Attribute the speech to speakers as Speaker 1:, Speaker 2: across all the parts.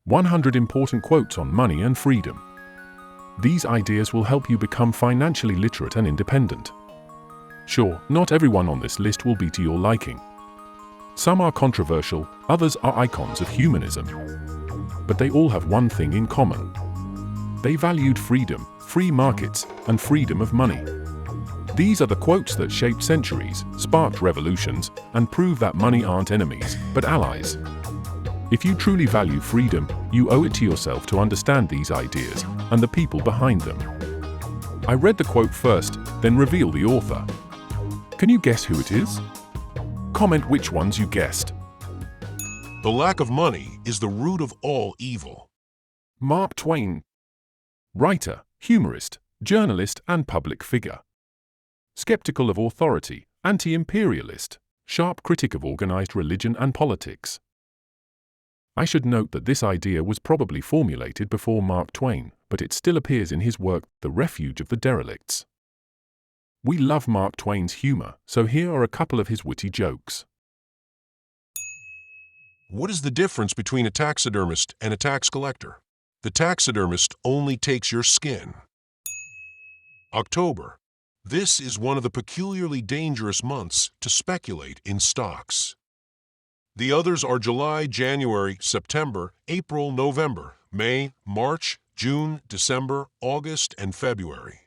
Speaker 1: 100 important quotes on money and freedom. These ideas will help you become financially literate and independent. Sure, not everyone on this list will be to your liking. Some are controversial, others are icons of humanism. But they all have one thing in common. They valued freedom, free markets, and freedom of money. These are the quotes that shaped centuries, sparked revolutions, and prove that money aren't enemies, but allies. If you truly value freedom, you owe it to yourself to understand these ideas and the people behind them. I read the quote first, then reveal the author. Can you guess who it is? Comment which ones you guessed.
Speaker 2: The lack of money is the root of all evil.
Speaker 1: Mark Twain. Writer, humorist, journalist, and public figure. Skeptical of authority, anti-imperialist, sharp critic of organized religion and politics. I should note that this idea was probably formulated before Mark Twain, but it still appears in his work, The Refuge of the Derelicts. We love Mark Twain's humor, so here are a couple of his witty jokes.
Speaker 2: What is the difference between a taxidermist and a tax collector? The taxidermist only takes your skin. October. This is one of the peculiarly dangerous months to speculate in stocks. The others are July, January, September, April, November, May, March, June, December, August, and February.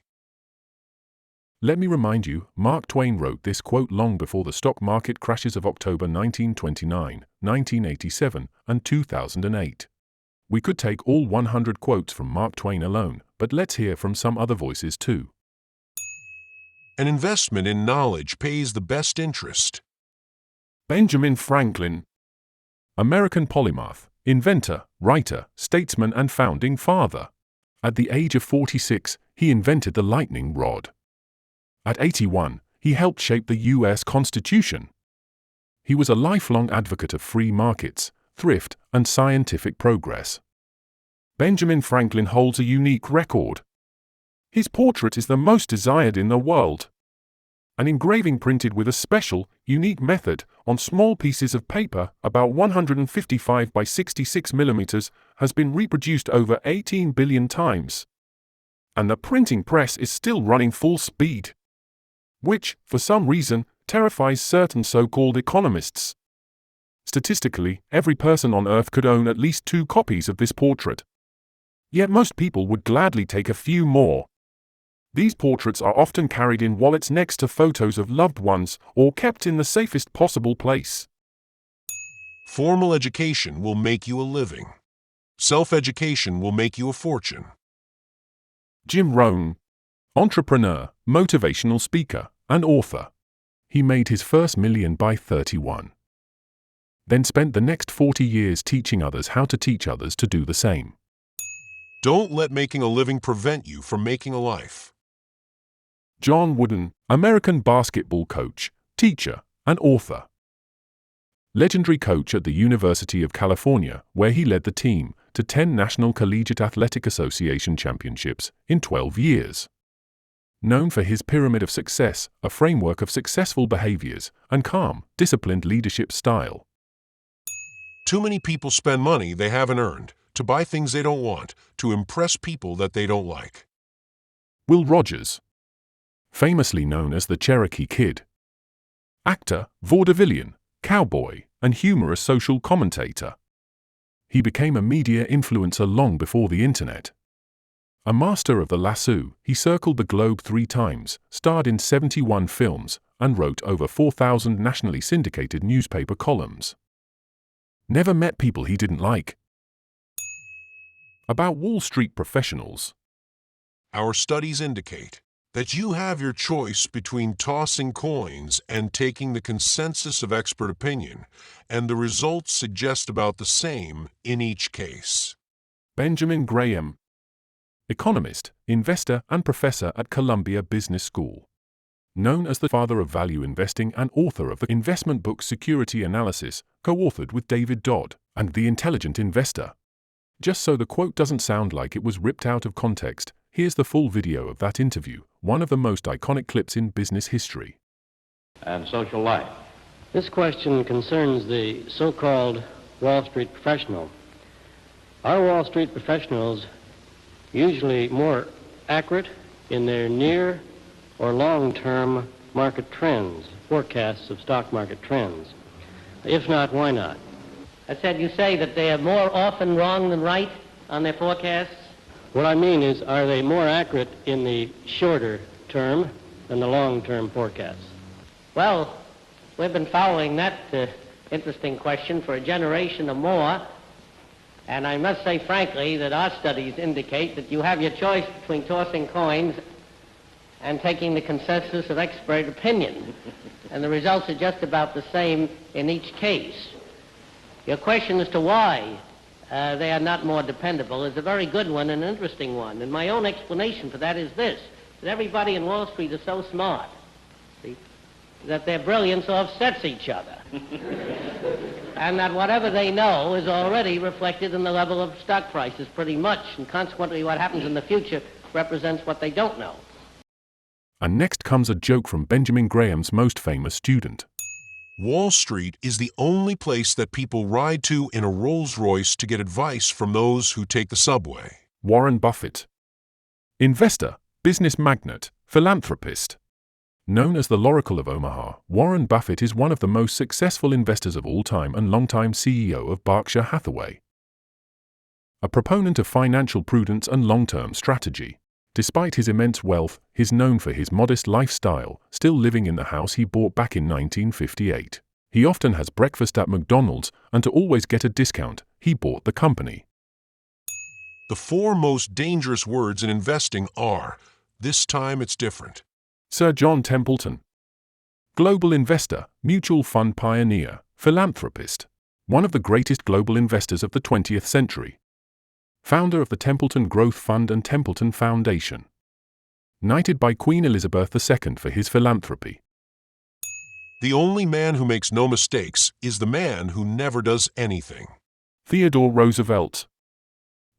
Speaker 1: Let me remind you, Mark Twain wrote this quote long before the stock market crashes of October 1929, 1987, and 2008. We could take all 100 quotes from Mark Twain alone, but let's hear from some other voices too.
Speaker 2: An investment in knowledge pays the best interest.
Speaker 1: Benjamin Franklin. American polymath, inventor, writer, statesman, and founding father. At the age of 46, he invented the lightning rod. At 81, he helped shape the U.S. Constitution. He was a lifelong advocate of free markets, thrift, and scientific progress. Benjamin Franklin holds a unique record. His portrait is the most desired in the world. An engraving printed with a special, unique method on small pieces of paper about 155 by 66 millimeters has been reproduced over 18 billion times. And the printing press is still running full speed. Which, for some reason, terrifies certain so-called economists. Statistically, every person on Earth could own at least 2 copies of this portrait. Yet most people would gladly take a few more. These portraits are often carried in wallets next to photos of loved ones or kept in the safest possible place.
Speaker 2: Formal education will make you a living. Self-education will make you a fortune.
Speaker 1: Jim Rohn. Entrepreneur, motivational speaker, and author. He made his first million by 31. Then spent the next 40 years teaching others how to teach others to do the same.
Speaker 2: Don't let making a living prevent you from making a life.
Speaker 1: John Wooden, American basketball coach, teacher, and author. Legendary coach at the University of California, where he led the team to 10 National Collegiate Athletic Association championships in 12 years. Known for his pyramid of success, a framework of successful behaviors, and calm, disciplined leadership style.
Speaker 2: Too many people spend money they haven't earned to buy things they don't want, to impress people that they don't like.
Speaker 1: Will Rogers. Famously known as the Cherokee Kid. Actor, vaudevillian, cowboy, and humorous social commentator. He became a media influencer long before the internet. A master of the lasso, he circled the globe 3 times, starred in 71 films, and wrote over 4,000 nationally syndicated newspaper columns. Never met people he didn't like. About Wall Street professionals.
Speaker 2: Our studies indicate that you have your choice between tossing coins and taking the consensus of expert opinion, and the results suggest about the same in each case.
Speaker 1: Benjamin Graham. Economist, investor, and professor at Columbia Business School. Known as the father of value investing and author of the investment book Security Analysis, co-authored with David Dodd, and The Intelligent Investor. Just so the quote doesn't sound like it was ripped out of context, here's the full video of that interview, one of the most iconic clips in business history.
Speaker 3: And social life.
Speaker 4: This question concerns the so-called Wall Street professional. Are Wall Street professionals usually more accurate in their near or long-term market trends, forecasts of stock market trends? If not, why not?
Speaker 5: I said, you say that they are more often wrong than right on their forecasts?
Speaker 4: What I mean is, are they more accurate in the shorter term than the long-term forecasts?
Speaker 5: Well, we've been following that interesting question for a generation or more, and I must say frankly that our studies indicate that you have your choice between tossing coins and taking the consensus of expert opinion, and the results are just about the same in each case. Your question as to why they are not more dependable is a very good one and an interesting one, and my own explanation for that is this, that everybody in Wall Street is so smart, see, that their brilliance offsets each other. And that whatever they know is already reflected in the level of stock prices pretty much, and consequently what happens in the future represents what they don't know.
Speaker 1: And next comes a joke from Benjamin Graham's most famous student.
Speaker 2: Wall Street is the only place that people ride to in a Rolls-Royce to get advice from those who take the subway.
Speaker 1: Warren Buffett. Investor, business magnate, philanthropist. Known as the Oracle of Omaha, Warren Buffett is one of the most successful investors of all time and longtime CEO of Berkshire Hathaway. A proponent of financial prudence and long-term strategy. Despite his immense wealth, he's known for his modest lifestyle, still living in the house he bought back in 1958. He often has breakfast at McDonald's, and to always get a discount, he bought the company.
Speaker 2: The 4 most dangerous words in investing are, "This time it's different."
Speaker 1: Sir John Templeton. Global investor, mutual fund pioneer, philanthropist. One of the greatest global investors of the 20th century. Founder of the Templeton Growth Fund and Templeton Foundation. Knighted by Queen Elizabeth II for his philanthropy.
Speaker 2: The only man who makes no mistakes is the man who never does anything.
Speaker 1: Theodore Roosevelt.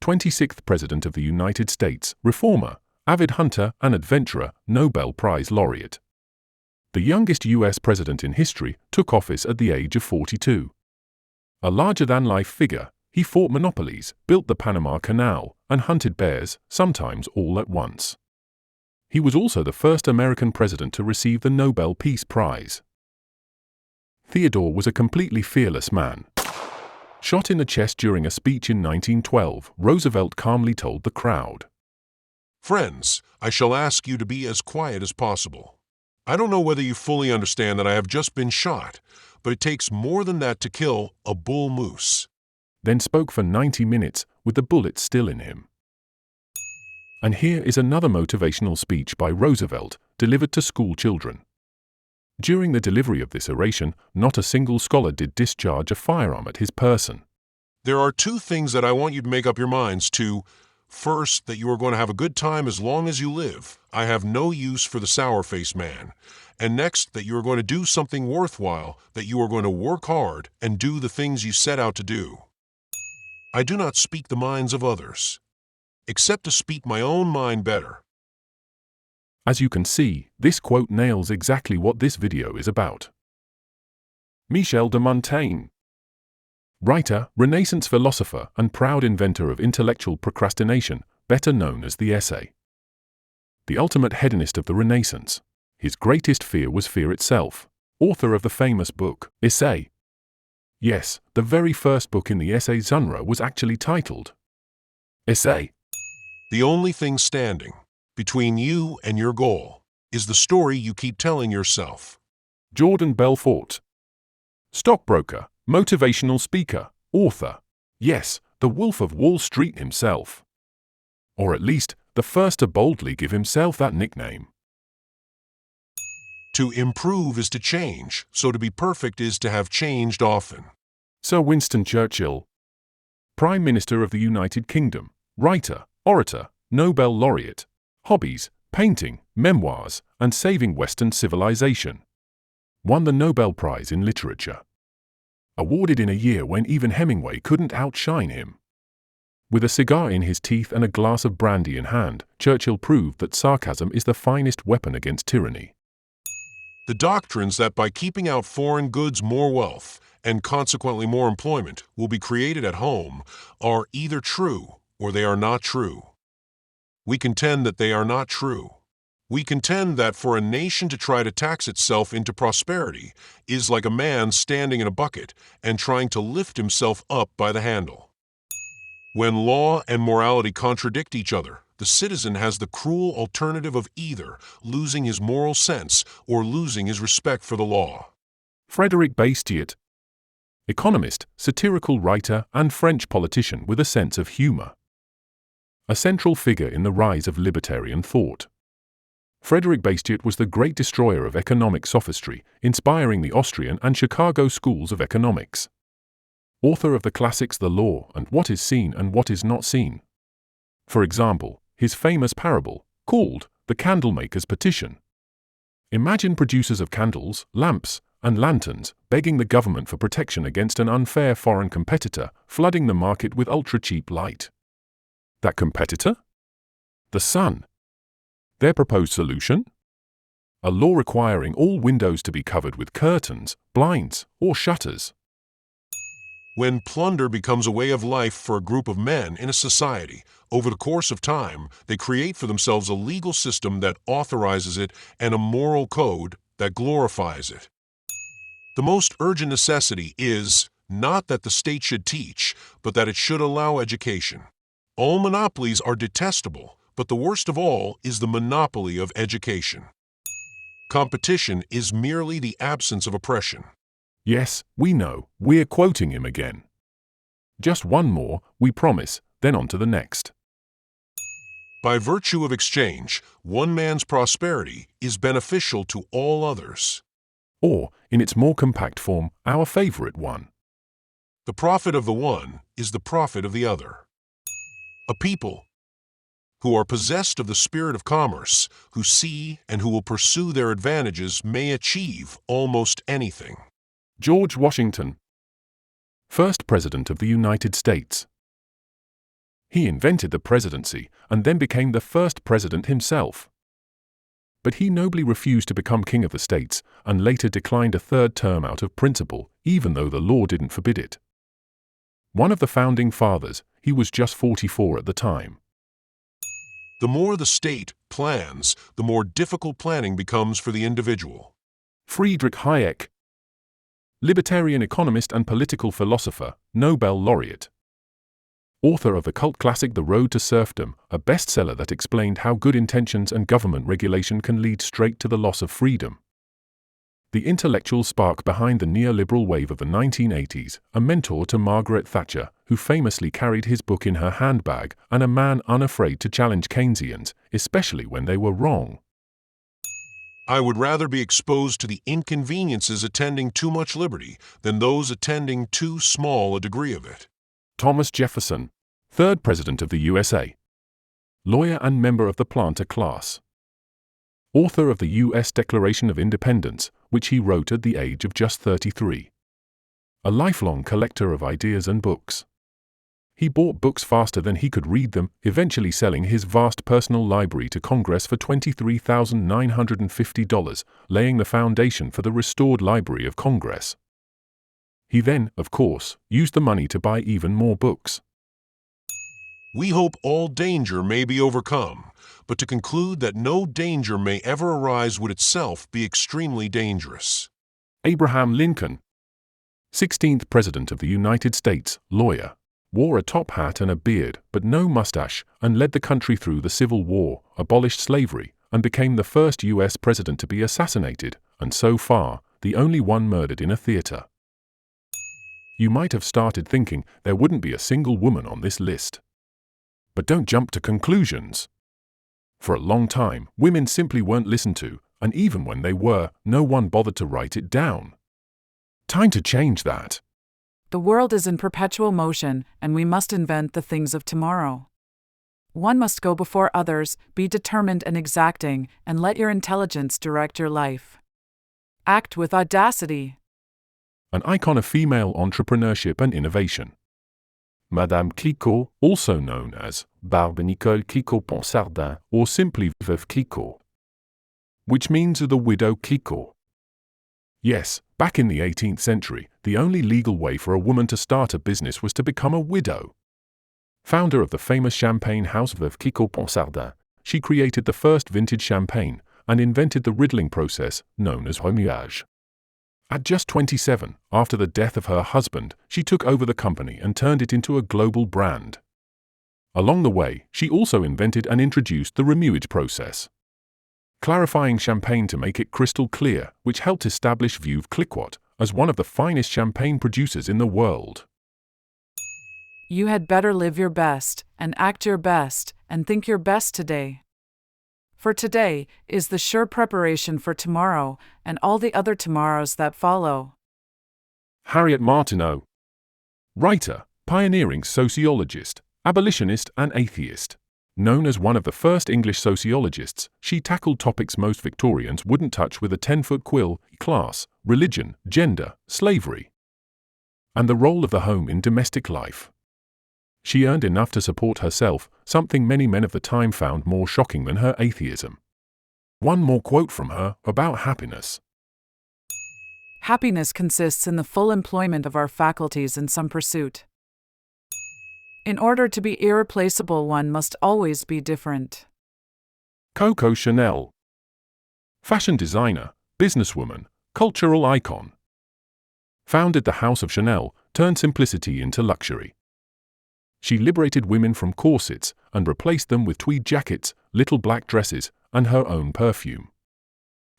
Speaker 1: 26th President of the United States, reformer, avid hunter and adventurer, Nobel Prize laureate. The youngest U.S. president in history, took office at the age of 42. A larger-than-life figure, he fought monopolies, built the Panama Canal, and hunted bears, sometimes all at once. He was also the first American president to receive the Nobel Peace Prize. Theodore was a completely fearless man. Shot in the chest during a speech in 1912, Roosevelt calmly told the crowd,
Speaker 2: "Friends, I shall ask you to be as quiet as possible. I don't know whether you fully understand that I have just been shot, but it takes more than that to kill a bull moose."
Speaker 1: Then spoke for 90 minutes, with the bullet still in him. And here is another motivational speech by Roosevelt, delivered to school children. During the delivery of this oration, not a single scholar did discharge a firearm at his person.
Speaker 2: There are 2 things that I want you to make up your minds to. First, that you are going to have a good time as long as you live. I have no use for the sour-faced man. And next, that you are going to do something worthwhile, that you are going to work hard and do the things you set out to do. I do not speak the minds of others, except to speak my own mind better.
Speaker 1: As you can see, this quote nails exactly what this video is about. Michel de Montaigne. Writer, Renaissance philosopher, and proud inventor of intellectual procrastination, better known as the essay. The ultimate hedonist of the Renaissance. His greatest fear was fear itself. Author of the famous book, Essay. Yes, the very first book in the essay genre was actually titled Essay.
Speaker 2: The only thing standing between you and your goal is the story you keep telling yourself.
Speaker 1: Jordan Belfort. Stockbroker, motivational speaker, author. Yes, the Wolf of Wall Street himself. Or at least, the first to boldly give himself that nickname.
Speaker 2: To improve is to change, so to be perfect is to have changed often.
Speaker 1: Sir Winston Churchill. Prime Minister of the United Kingdom, writer, orator, Nobel laureate. Hobbies, painting, memoirs, and saving Western civilization. Won the Nobel Prize in Literature. Awarded in a year when even Hemingway couldn't outshine him. With a cigar in his teeth and a glass of brandy in hand, Churchill proved that sarcasm is the finest weapon against tyranny.
Speaker 2: The doctrines that by keeping out foreign goods more wealth, and consequently more employment, will be created at home are either true or they are not true. We contend that they are not true. We contend that for a nation to try to tax itself into prosperity is like a man standing in a bucket and trying to lift himself up by the handle. When law and morality contradict each other, the citizen has the cruel alternative of either losing his moral sense or losing his respect for the law.
Speaker 1: Frédéric Bastiat, economist, satirical writer, and French politician with a sense of humor. A central figure in the rise of libertarian thought. Frédéric Bastiat was the great destroyer of economic sophistry, inspiring the Austrian and Chicago schools of economics. Author of the classics The Law and What is Seen and What is Not Seen. For example, his famous parable, called The Candlemaker's Petition. Imagine producers of candles, lamps, and lanterns begging the government for protection against an unfair foreign competitor flooding the market with ultra-cheap light. That competitor? The sun. Their proposed solution? A law requiring all windows to be covered with curtains, blinds, or shutters.
Speaker 2: When plunder becomes a way of life for a group of men in a society, over the course of time, they create for themselves a legal system that authorizes it and a moral code that glorifies it. The most urgent necessity is not that the state should teach, but that it should allow education. All monopolies are detestable, but the worst of all is the monopoly of education. Competition is merely the absence of oppression.
Speaker 1: Yes, we know, we're quoting him again. Just one more, we promise, then on to the next.
Speaker 2: By virtue of exchange, one man's prosperity is beneficial to all others.
Speaker 1: Or, in its more compact form, our favorite one.
Speaker 2: The profit of the one is the profit of the other. A people who are possessed of the spirit of commerce, who see and who will pursue their advantages may achieve almost anything.
Speaker 1: George Washington, first President of the United States. He invented the presidency and then became the first president himself. But he nobly refused to become king of the states and later declined a third term out of principle, even though the law didn't forbid it. One of the founding fathers, he was just 44 at the time.
Speaker 2: The more the state plans, the more difficult planning becomes for the individual.
Speaker 1: Friedrich Hayek, libertarian economist and political philosopher, Nobel laureate. Author of the cult classic The Road to Serfdom, a bestseller that explained how good intentions and government regulation can lead straight to the loss of freedom. The intellectual spark behind the neoliberal wave of the 1980s, a mentor to Margaret Thatcher, who famously carried his book in her handbag, and a man unafraid to challenge Keynesians, especially when they were wrong.
Speaker 2: I would rather be exposed to the inconveniences attending too much liberty than those attending too small a degree of it.
Speaker 1: Thomas Jefferson, third President of the USA. Lawyer and member of the planter class. Author of the U.S. Declaration of Independence, which he wrote at the age of just 33. A lifelong collector of ideas and books. He bought books faster than he could read them, eventually selling his vast personal library to Congress for $23,950, laying the foundation for the restored Library of Congress. He then, of course, used the money to buy even more books.
Speaker 2: We hope all danger may be overcome, but to conclude that no danger may ever arise would itself be extremely dangerous.
Speaker 1: Abraham Lincoln, 16th President of the United States, lawyer, wore a top hat and a beard but no mustache, and led the country through the Civil War, abolished slavery, and became the first U.S. president to be assassinated, and so far, the only one murdered in a theater. You might have started thinking there wouldn't be a single woman on this list. But don't jump to conclusions. For a long time, women simply weren't listened to, and even when they were, no one bothered to write it down. Time to change that.
Speaker 6: The world is in perpetual motion, and we must invent the things of tomorrow. One must go before others, be determined and exacting, and let your intelligence direct your life. Act with audacity.
Speaker 1: An icon of female entrepreneurship and innovation. Madame Clicquot, also known as Barbe Nicole Clicquot Ponsardin, or simply Veuve Clicquot, which means the widow Clicquot. Yes, back in the 18th century, the only legal way for a woman to start a business was to become a widow. Founder of the famous champagne house of Clicquot, she created the first vintage champagne and invented the riddling process known as remuage. At just 27, after the death of her husband, she took over the company and turned it into a global brand. Along the way, she also invented and introduced the remuage process, clarifying champagne to make it crystal clear, which helped establish Veuve Clicquot as one of the finest champagne producers in the world.
Speaker 6: You had better live your best, and act your best, and think your best today. For today is the sure preparation for tomorrow, and all the other tomorrows that follow.
Speaker 1: Harriet Martineau. Writer, pioneering sociologist, abolitionist and atheist. Known as one of the first English sociologists, she tackled topics most Victorians wouldn't touch with a 10-foot quill: class, religion, gender, slavery, and the role of the home in domestic life. She earned enough to support herself, something many men of the time found more shocking than her atheism. One more quote from her about happiness.
Speaker 6: Happiness consists in the full employment of our faculties in some pursuit. In order to be irreplaceable, one must always be different.
Speaker 1: Coco Chanel. Fashion designer, businesswoman, cultural icon. Founded the House of Chanel, turned simplicity into luxury. She liberated women from corsets and replaced them with tweed jackets, little black dresses, and her own perfume.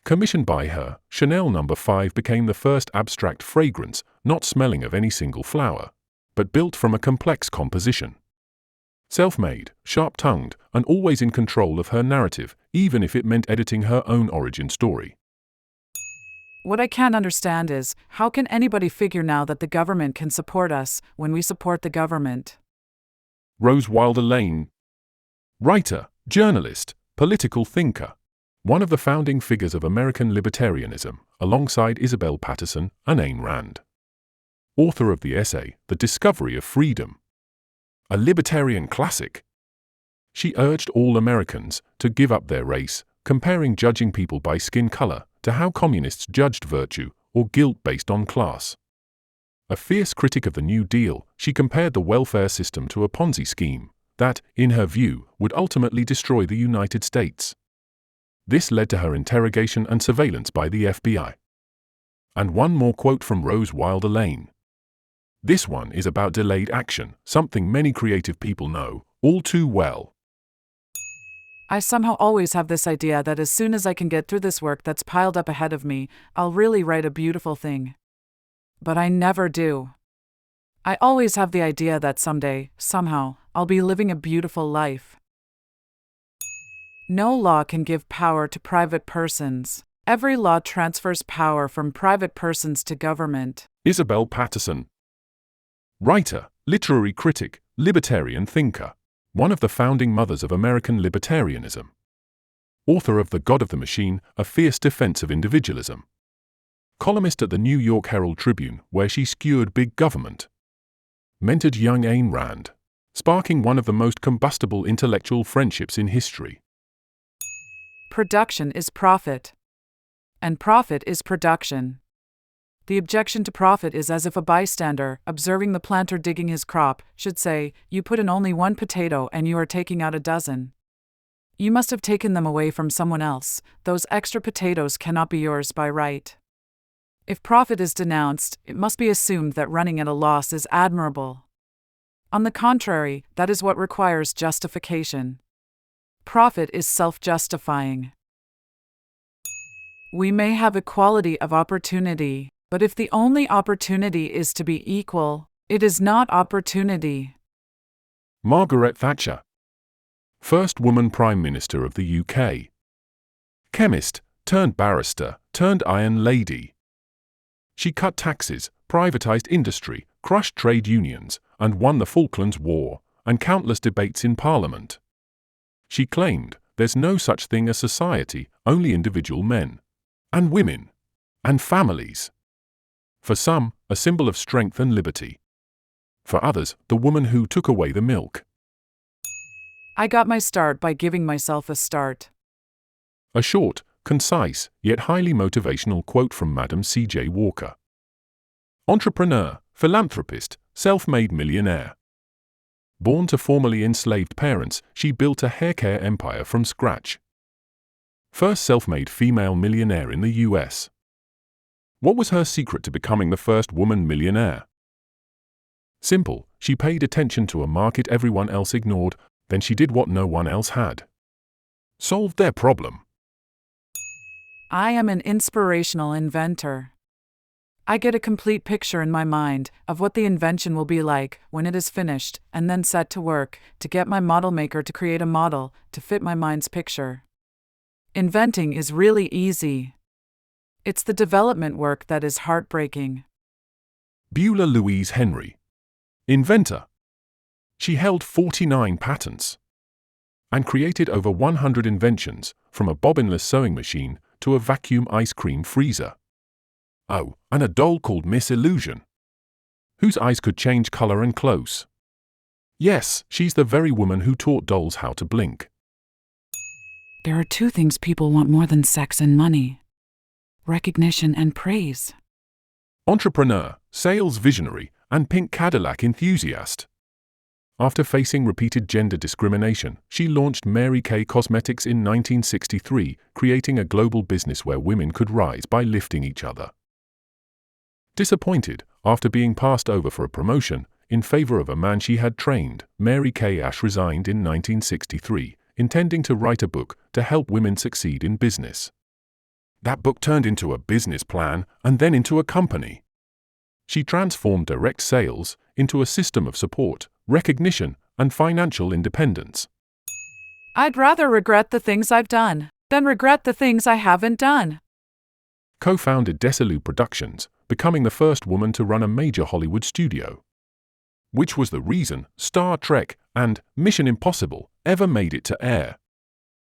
Speaker 1: Commissioned by her, Chanel No. 5 became the first abstract fragrance, not smelling of any single flower, but built from a complex composition. Self-made, sharp-tongued, and always in control of her narrative, even if it meant editing her own origin story.
Speaker 6: What I can't understand is, how can anybody figure now that the government can support us when we support the government?
Speaker 1: Rose Wilder Lane. Writer, journalist, political thinker. One of the founding figures of American libertarianism, alongside Isabel Paterson and Ayn Rand. Author of the essay, The Discovery of Freedom. A libertarian classic. She urged all Americans to give up their race, comparing judging people by skin color to how communists judged virtue or guilt based on class. A fierce critic of the New Deal, she compared the welfare system to a Ponzi scheme that, in her view, would ultimately destroy the United States. This led to her interrogation and surveillance by the FBI. And one more quote from Rose Wilder Lane. This one is about delayed action, something many creative people know all too well.
Speaker 6: I somehow always have this idea that as soon as I can get through this work that's piled up ahead of me, I'll really write a beautiful thing. But I never do. I always have the idea that someday, somehow, I'll be living a beautiful life. No law can give power to private persons. Every law transfers power from private persons to government.
Speaker 1: Isabel Paterson. Writer, literary critic, libertarian thinker. One of the founding mothers of American libertarianism. Author of The God of the Machine, a fierce defense of individualism. Columnist at the New York Herald Tribune, where she skewered big government. Mentored young Ayn Rand, sparking one of the most combustible intellectual friendships in history.
Speaker 6: Production is profit. And profit is production. The objection to profit is as if a bystander, observing the planter digging his crop, should say, "You put in only one potato and you are taking out a dozen. You must have taken them away from someone else. Those extra potatoes cannot be yours by right." If profit is denounced, it must be assumed that running at a loss is admirable. On the contrary, that is what requires justification. Profit is self-justifying. We may have equality of opportunity, but if the only opportunity is to be equal, it is not opportunity.
Speaker 1: Margaret Thatcher. First woman Prime Minister of the UK. Chemist, turned barrister, turned iron lady. She cut taxes, privatized industry, crushed trade unions, and won the Falklands War, and countless debates in Parliament. She claimed, there's no such thing as society, only individual men, and women, and families. For some, a symbol of strength and liberty. For others, the woman who took away the milk.
Speaker 6: I got my start by giving myself a start.
Speaker 1: A short, concise, yet highly motivational quote from Madam C.J. Walker. Entrepreneur, philanthropist, self-made millionaire. Born to formerly enslaved parents, she built a haircare empire from scratch. First self-made female millionaire in the U.S. What was her secret to becoming the first woman millionaire? Simple, she paid attention to a market everyone else ignored, then she did what no one else had. Solved their problem.
Speaker 6: I am an inspirational inventor. I get a complete picture in my mind of what the invention will be like when it is finished, and then set to work to get my model maker to create a model to fit my mind's picture. Inventing is really easy. It's the development work that is heartbreaking.
Speaker 1: Beulah Louise Henry. Inventor. She held 49 patents and created over 100 inventions, from a bobbinless sewing machine to a vacuum ice cream freezer. Oh, and a doll called Miss Illusion, whose eyes could change color and close. Yes, she's the very woman who taught dolls how to blink.
Speaker 6: There are two things people want more than sex and money: recognition and praise.
Speaker 1: Entrepreneur, sales visionary, and pink Cadillac enthusiast. After facing repeated gender discrimination, she launched Mary Kay Cosmetics in 1963, creating a global business where women could rise by lifting each other. Disappointed, after being passed over for a promotion, in favor of a man she had trained, Mary Kay Ash resigned in 1963, intending to write a book to help women succeed in business. That book turned into a business plan and then into a company. She transformed direct sales into a system of support, recognition, and financial independence.
Speaker 6: I'd rather regret the things I've done than regret the things I haven't done.
Speaker 1: Co-founded Desilu Productions, becoming the first woman to run a major Hollywood studio. Which was the reason Star Trek and Mission Impossible ever made it to air.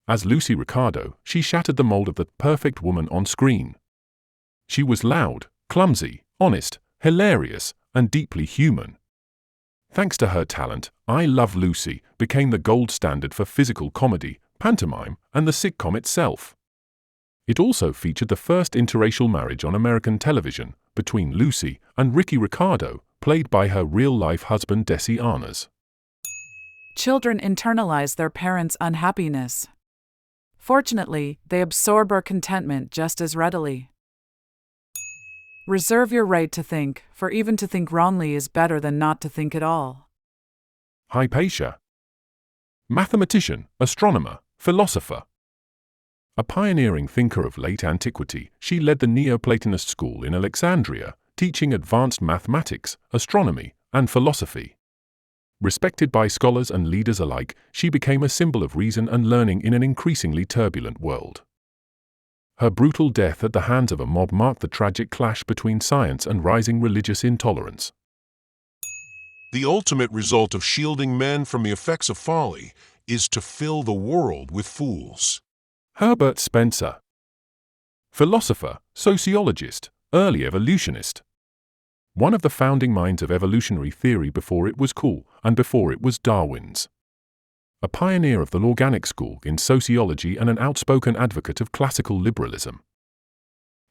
Speaker 1: As Lucy Ricardo, she shattered the mold of the perfect woman on screen. She was loud, clumsy, honest, hilarious, and deeply human. Thanks to her talent, I Love Lucy became the gold standard for physical comedy, pantomime, and the sitcom itself. It also featured the first interracial marriage on American television between Lucy and Ricky Ricardo, played by her real-life husband Desi Arnaz.
Speaker 6: Children internalize their parents' unhappiness. Fortunately, they absorb our contentment just as readily. Reserve your right to think, for even to think wrongly is better than not to think at all.
Speaker 1: Hypatia. Mathematician, astronomer, philosopher. A pioneering thinker of late antiquity, she led the Neoplatonist school in Alexandria, teaching advanced mathematics, astronomy, and philosophy. Respected by scholars and leaders alike, she became a symbol of reason and learning in an increasingly turbulent world. Her brutal death at the hands of a mob marked the tragic clash between science and rising religious intolerance.
Speaker 2: The ultimate result of shielding men from the effects of folly is to fill the world with fools.
Speaker 1: Herbert Spencer. Philosopher, sociologist, early evolutionist. One of the founding minds of evolutionary theory before it was cool and before it was Darwin's. A pioneer of the organic school in sociology and an outspoken advocate of classical liberalism.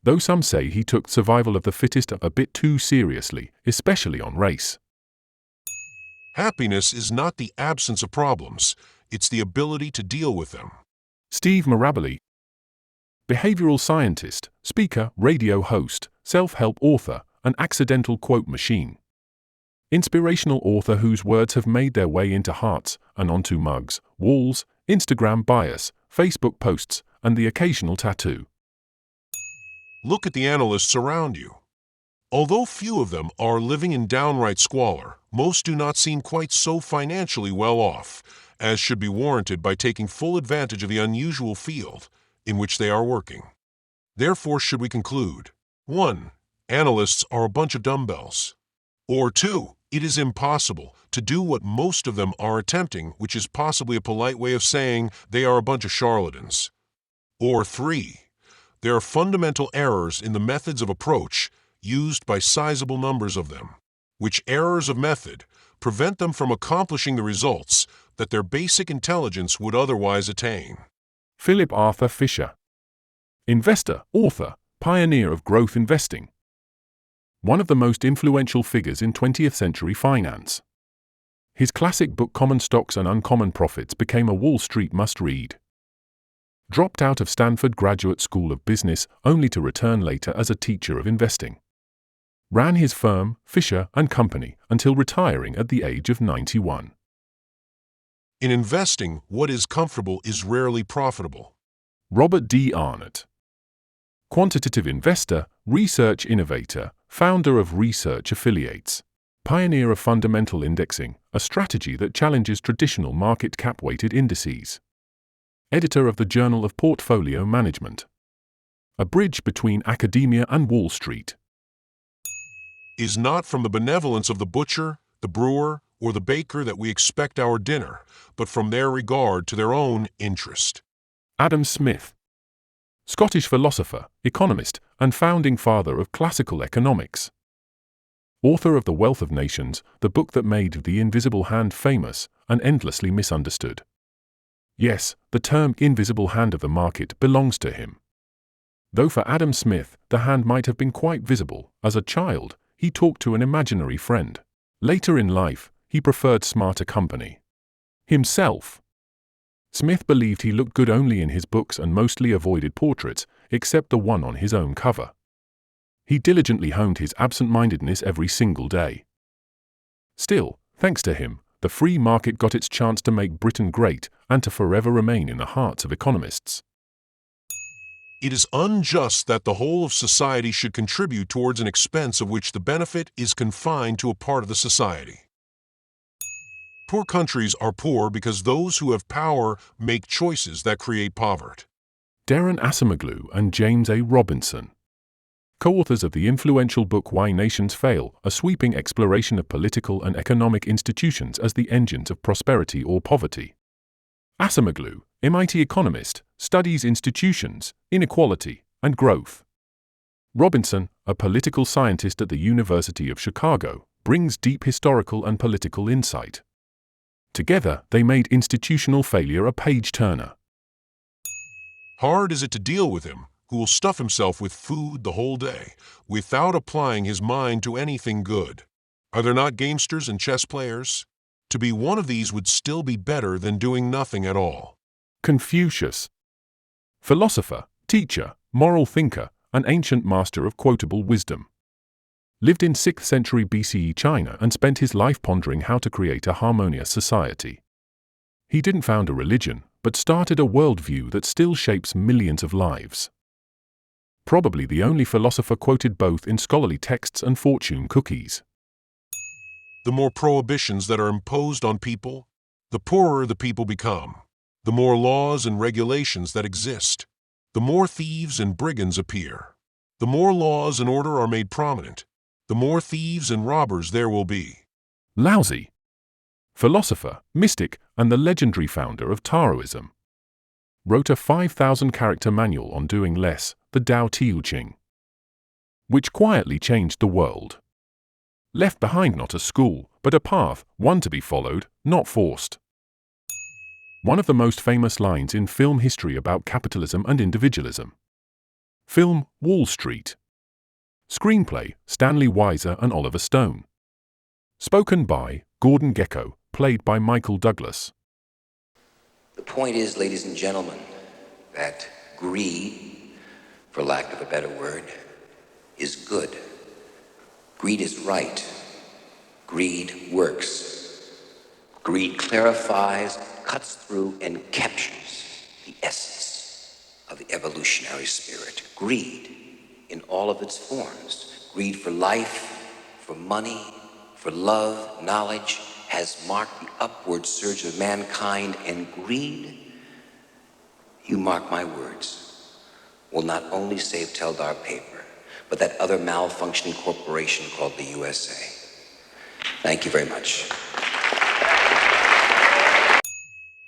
Speaker 1: Though some say he took survival of the fittest a bit too seriously, especially on race.
Speaker 2: Happiness is not the absence of problems, it's the ability to deal with them.
Speaker 1: Steve Maraboli. Behavioral scientist, speaker, radio host, self-help author, an accidental quote machine. Inspirational author whose words have made their way into hearts and onto mugs, walls, Instagram bios, Facebook posts, and the occasional tattoo.
Speaker 2: Look at the analysts around you. Although few of them are living in downright squalor, most do not seem quite so financially well off, as should be warranted by taking full advantage of the unusual field in which they are working. Therefore, should we conclude: 1. Analysts are a bunch of dumbbells. Or 2. It is impossible to do what most of them are attempting, which is possibly a polite way of saying they are a bunch of charlatans. Or 3. There are fundamental errors in the methods of approach used by sizable numbers of them, which errors of method prevent them from accomplishing the results that their basic intelligence would otherwise attain.
Speaker 1: Philip Arthur Fisher. Investor, author, pioneer of growth investing. One of the most influential figures in 20th century finance. His classic book Common Stocks and Uncommon Profits became a Wall Street must-read. Dropped out of Stanford Graduate School of Business only to return later as a teacher of investing. Ran his firm, Fisher & Company, until retiring at the age of 91.
Speaker 2: In investing, what is comfortable is rarely profitable.
Speaker 1: Robert D. Arnott. Quantitative investor, research innovator, founder of Research Affiliates. Pioneer of fundamental indexing, a strategy that challenges traditional market cap-weighted indices. Editor of the Journal of Portfolio Management. A bridge between academia and Wall Street.
Speaker 2: Is not from the benevolence of the butcher, the brewer, or the baker that we expect our dinner, but from their regard to their own interest.
Speaker 1: Adam Smith. Scottish philosopher, economist, and founding father of classical economics. Author of The Wealth of Nations, the book that made the invisible hand famous and endlessly misunderstood. Yes, the term invisible hand of the market belongs to him. Though for Adam Smith, the hand might have been quite visible. As a child, he talked to an imaginary friend. Later in life, he preferred smarter company. Himself. Smith believed he looked good only in his books and mostly avoided portraits, except the one on his own cover. He diligently honed his absent-mindedness every single day. Still, thanks to him, the free market got its chance to make Britain great and to forever remain in the hearts of economists.
Speaker 2: It is unjust that the whole of society should contribute towards an expense of which the benefit is confined to a part of the society. Poor countries are poor because those who have power make choices that create poverty.
Speaker 1: Darren Acemoglu and James A. Robinson. Co-authors of the influential book Why Nations Fail, a sweeping exploration of political and economic institutions as the engines of prosperity or poverty. Acemoglu, MIT economist, studies institutions, inequality, and growth. Robinson, a political scientist at the University of Chicago, brings deep historical and political insight. Together, they made institutional failure a page-turner.
Speaker 2: Hard is it to deal with him, who will stuff himself with food the whole day, without applying his mind to anything good. Are there not gamesters and chess players? To be one of these would still be better than doing nothing at all.
Speaker 1: Confucius. Philosopher, teacher, moral thinker, an ancient master of quotable wisdom. Lived in 6th century BCE China and spent his life pondering how to create a harmonious society. He didn't found a religion, but started a worldview that still shapes millions of lives. Probably the only philosopher quoted both in scholarly texts and fortune cookies.
Speaker 2: The more prohibitions that are imposed on people, the poorer the people become. The more laws and regulations that exist, the more thieves and brigands appear. The more laws and order are made prominent, the more thieves and robbers there will be.
Speaker 1: Laozi. Philosopher, mystic, and the legendary founder of Taoism. Wrote a 5,000-character manual on doing less, the Tao Te Ching, which quietly changed the world. Left behind not a school, but a path, one to be followed, not forced. One of the most famous lines in film history about capitalism and individualism. Film, Wall Street. Screenplay, Stanley Weiser and Oliver Stone. Spoken by Gordon Gekko, played by Michael Douglas.
Speaker 7: The point is, ladies and gentlemen, that greed, for lack of a better word, is good. Greed is right. Greed works. Greed clarifies, cuts through, and captures the essence of the evolutionary spirit. Greed in all of its forms. Greed for life, for money, for love, knowledge, has marked the upward surge of mankind, and greed, you mark my words, will not only save Teldar paper, but that other malfunctioning corporation called the USA. Thank you very much.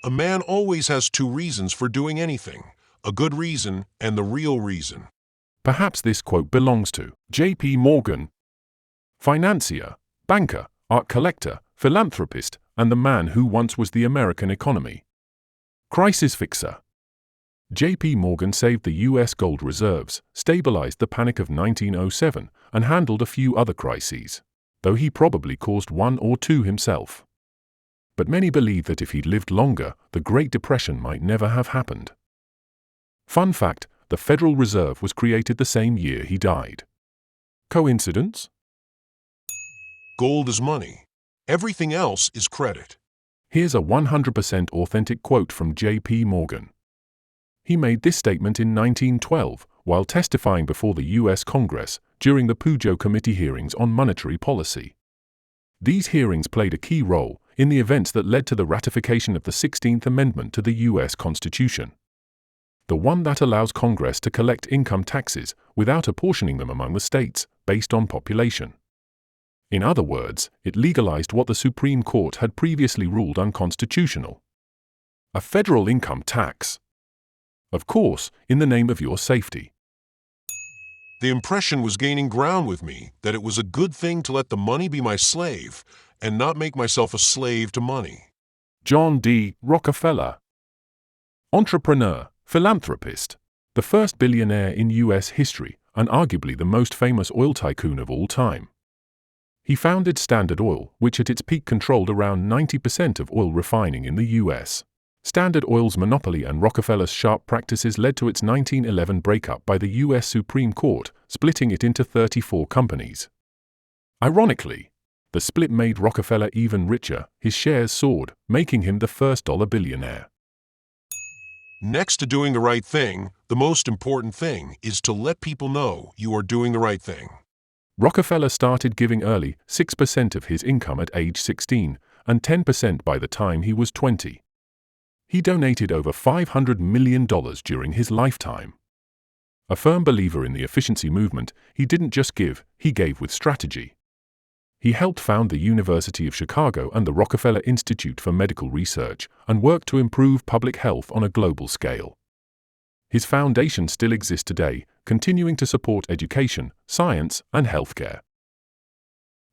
Speaker 2: A man always has two reasons for doing anything, a good reason and the real reason.
Speaker 1: Perhaps this quote belongs to J.P. Morgan. Financier, banker, art collector, philanthropist, and the man who once was the American economy. Crisis fixer. J.P. Morgan saved the U.S. gold reserves, stabilized the Panic of 1907, and handled a few other crises, though he probably caused one or two himself. But many believe that if he'd lived longer, the Great Depression might never have happened. Fun fact, the Federal Reserve was created the same year he died. Coincidence?
Speaker 2: Gold is money. Everything else is credit.
Speaker 1: Here's a 100% authentic quote from J.P. Morgan. He made this statement in 1912 while testifying before the U.S. Congress during the Pujo Committee hearings on monetary policy. These hearings played a key role in the events that led to the ratification of the 16th Amendment to the U.S. Constitution, the one that allows Congress to collect income taxes without apportioning them among the states based on population. In other words, it legalized what the Supreme Court had previously ruled unconstitutional: a federal income tax. Of course, in the name of your safety.
Speaker 2: The impression was gaining ground with me that it was a good thing to let the money be my slave and not make myself a slave to money.
Speaker 1: John D. Rockefeller. Entrepreneur, philanthropist, the first billionaire in U.S. history, and arguably the most famous oil tycoon of all time. He founded Standard Oil, which at its peak controlled around 90% of oil refining in the U.S. Standard Oil's monopoly and Rockefeller's sharp practices led to its 1911 breakup by the U.S. Supreme Court, splitting it into 34 companies. Ironically, the split made Rockefeller even richer. His shares soared, making him the first dollar billionaire.
Speaker 2: Next to doing the right thing, the most important thing is to let people know you are doing the right thing.
Speaker 1: Rockefeller started giving early, 6% of his income at age 16, and 10% by the time he was 20. He donated over $500 million during his lifetime. A firm believer in the efficiency movement, he didn't just give, he gave with strategy. He helped found the University of Chicago and the Rockefeller Institute for Medical Research, and worked to improve public health on a global scale. His foundation still exists today, continuing to support education, science, and healthcare.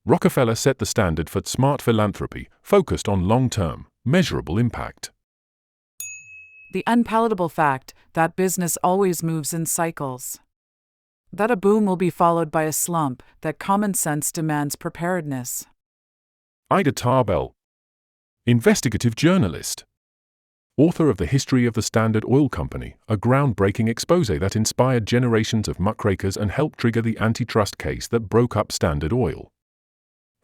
Speaker 1: Rockefeller set the standard for smart philanthropy, focused on long-term, measurable impact.
Speaker 6: The unpalatable fact that business always moves in cycles. That a boom will be followed by a slump, that common sense demands preparedness.
Speaker 1: Ida Tarbell. Investigative journalist. Author of The History of the Standard Oil Company, a groundbreaking exposé that inspired generations of muckrakers and helped trigger the antitrust case that broke up Standard Oil.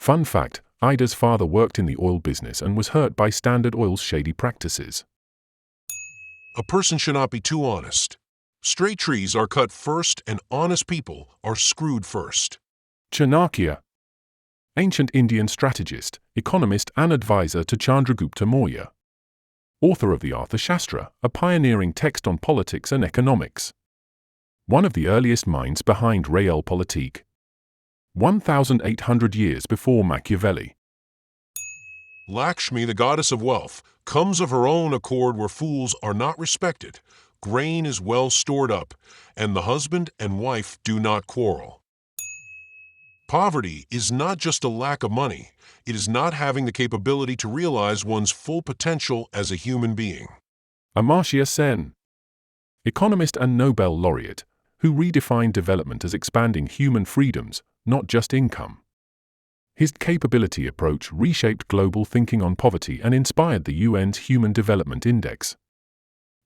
Speaker 1: Fun fact, Ida's father worked in the oil business and was hurt by Standard Oil's shady practices.
Speaker 2: A person should not be too honest. Straight trees are cut first and honest people are screwed first.
Speaker 1: Chanakya. Ancient Indian strategist, economist and advisor to Chandragupta Maurya. Author of the Arthashastra, a pioneering text on politics and economics. One of the earliest minds behind Realpolitik. 1,800 years before Machiavelli.
Speaker 2: Lakshmi, the goddess of wealth, comes of her own accord where fools are not respected, grain is well stored up, and the husband and wife do not quarrel. Poverty is not just a lack of money, it is not having the capability to realize one's full potential as a human being.
Speaker 1: Amartya Sen. Economist and Nobel laureate, who redefined development as expanding human freedoms, not just income. His capability approach reshaped global thinking on poverty and inspired the UN's Human Development Index.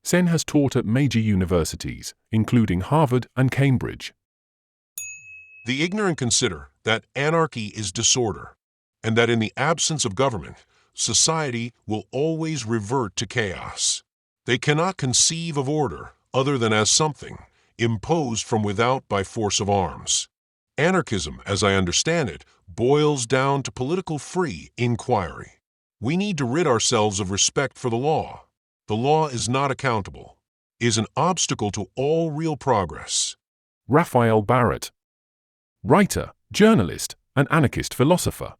Speaker 1: Sen has taught at major universities, including Harvard and Cambridge.
Speaker 2: The ignorant consider that anarchy is disorder, and that in the absence of government, society will always revert to chaos. They cannot conceive of order other than as something imposed from without by force of arms. Anarchism, as I understand it, boils down to political free inquiry. We need to rid ourselves of respect for the law. The law is not accountable, is an obstacle to all real progress.
Speaker 1: Raphael Barrett. Writer, journalist, and anarchist philosopher.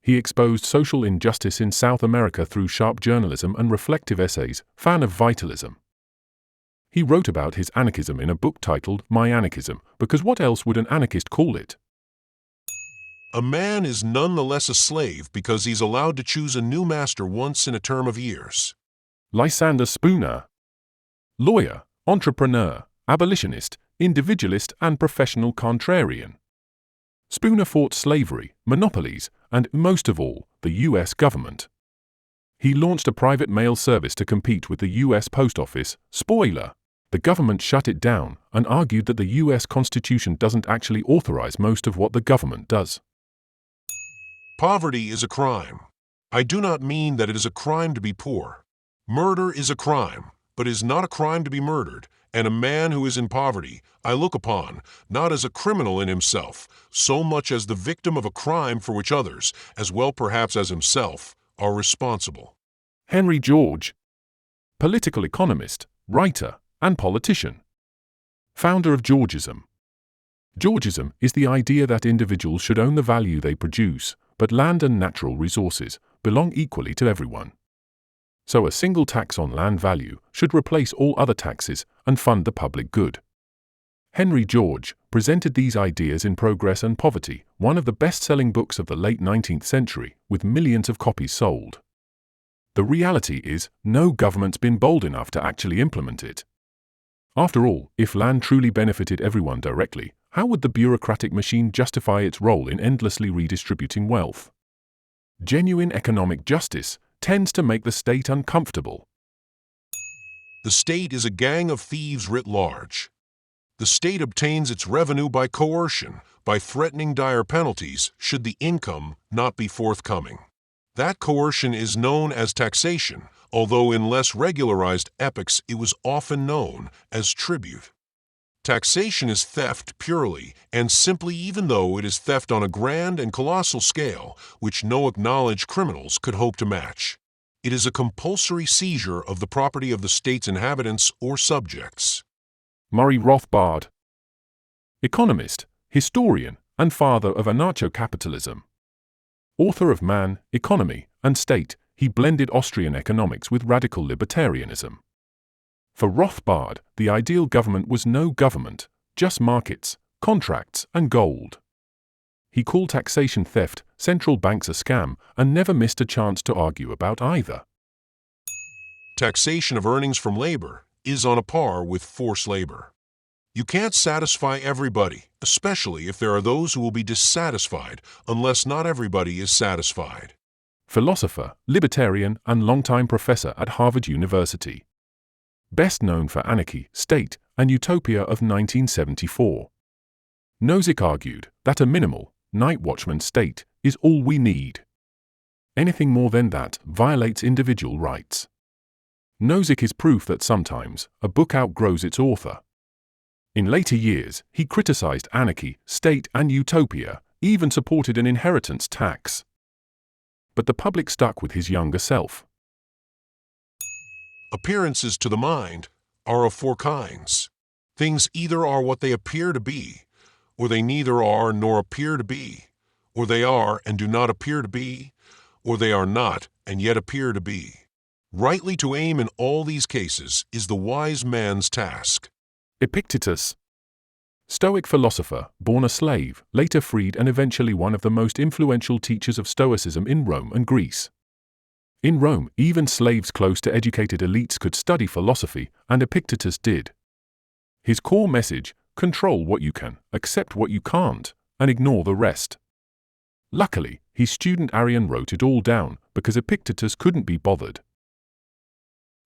Speaker 1: He exposed social injustice in South America through sharp journalism and reflective essays, fan of vitalism. He wrote about his anarchism in a book titled My Anarchism, because what else would an anarchist call it?
Speaker 2: A man is none the less a slave because he's allowed to choose a new master once in a term of years.
Speaker 1: Lysander Spooner. lawyer, entrepreneur, abolitionist, individualist and professional contrarian. Spooner fought slavery, monopolies, and, most of all, the U.S. government. He launched a private mail service to compete with the U.S. Post Office. Spoiler: the government shut it down and argued that the U.S. Constitution doesn't actually authorize most of what the government does.
Speaker 2: Poverty is a crime. I do not mean that it is a crime to be poor. Murder is a crime, but is not a crime to be murdered, and a man who is in poverty I look upon not as a criminal in himself, so much as the victim of a crime for which others, as well perhaps as himself, are responsible.
Speaker 1: Henry George, political economist, writer, and politician. Founder of Georgism. Georgism is the idea that individuals should own the value they produce, but land and natural resources belong equally to everyone. So a single tax on land value should replace all other taxes and fund the public good. Henry George presented these ideas in Progress and Poverty, one of the best-selling books of the late 19th century, with millions of copies sold. The reality is, no government's been bold enough to actually implement it. After all, if land truly benefited everyone directly, how would the bureaucratic machine justify its role in endlessly redistributing wealth? Genuine economic justice tends to make the state uncomfortable.
Speaker 2: The state is a gang of thieves writ large. The state obtains its revenue by coercion, by threatening dire penalties should the income not be forthcoming. That coercion is known as taxation, although in less regularized epochs it was often known as tribute. Taxation is theft purely and simply, even though it is theft on a grand and colossal scale which no acknowledged criminals could hope to match. It is a compulsory seizure of the property of the state's inhabitants or subjects.
Speaker 1: Murray Rothbard, economist, historian, and father of anarcho-capitalism. Author of Man, Economy, and State, he blended Austrian economics with radical libertarianism. For Rothbard, the ideal government was no government, just markets, contracts, and gold. He called taxation theft, central banks a scam, and never missed a chance to argue about either.
Speaker 2: Taxation of earnings from labor is on a par with forced labor. You can't satisfy everybody, especially if there are those who will be dissatisfied unless not everybody is satisfied.
Speaker 1: Philosopher, libertarian, and longtime professor at Harvard University. Best known for Anarchy, State, and Utopia of 1974. Nozick argued that a minimal, night watchman state is all we need. Anything more than that violates individual rights. Nozick is proof that sometimes a book outgrows its author. In later years, he criticized Anarchy, State, and Utopia, even supported an inheritance tax. But the public stuck with his younger self.
Speaker 2: Appearances to the mind are of four kinds. Things either are what they appear to be, or they neither are nor appear to be, or they are and do not appear to be, or they are not and yet appear to be. Rightly to aim in all these cases is the wise man's task.
Speaker 1: Epictetus, Stoic philosopher, born a slave, later freed and eventually one of the most influential teachers of Stoicism in Rome and Greece. In Rome, even slaves close to educated elites could study philosophy, and Epictetus did. His core message: control what you can, accept what you can't, and ignore the rest. Luckily, his student Arrian wrote it all down, because Epictetus couldn't be bothered.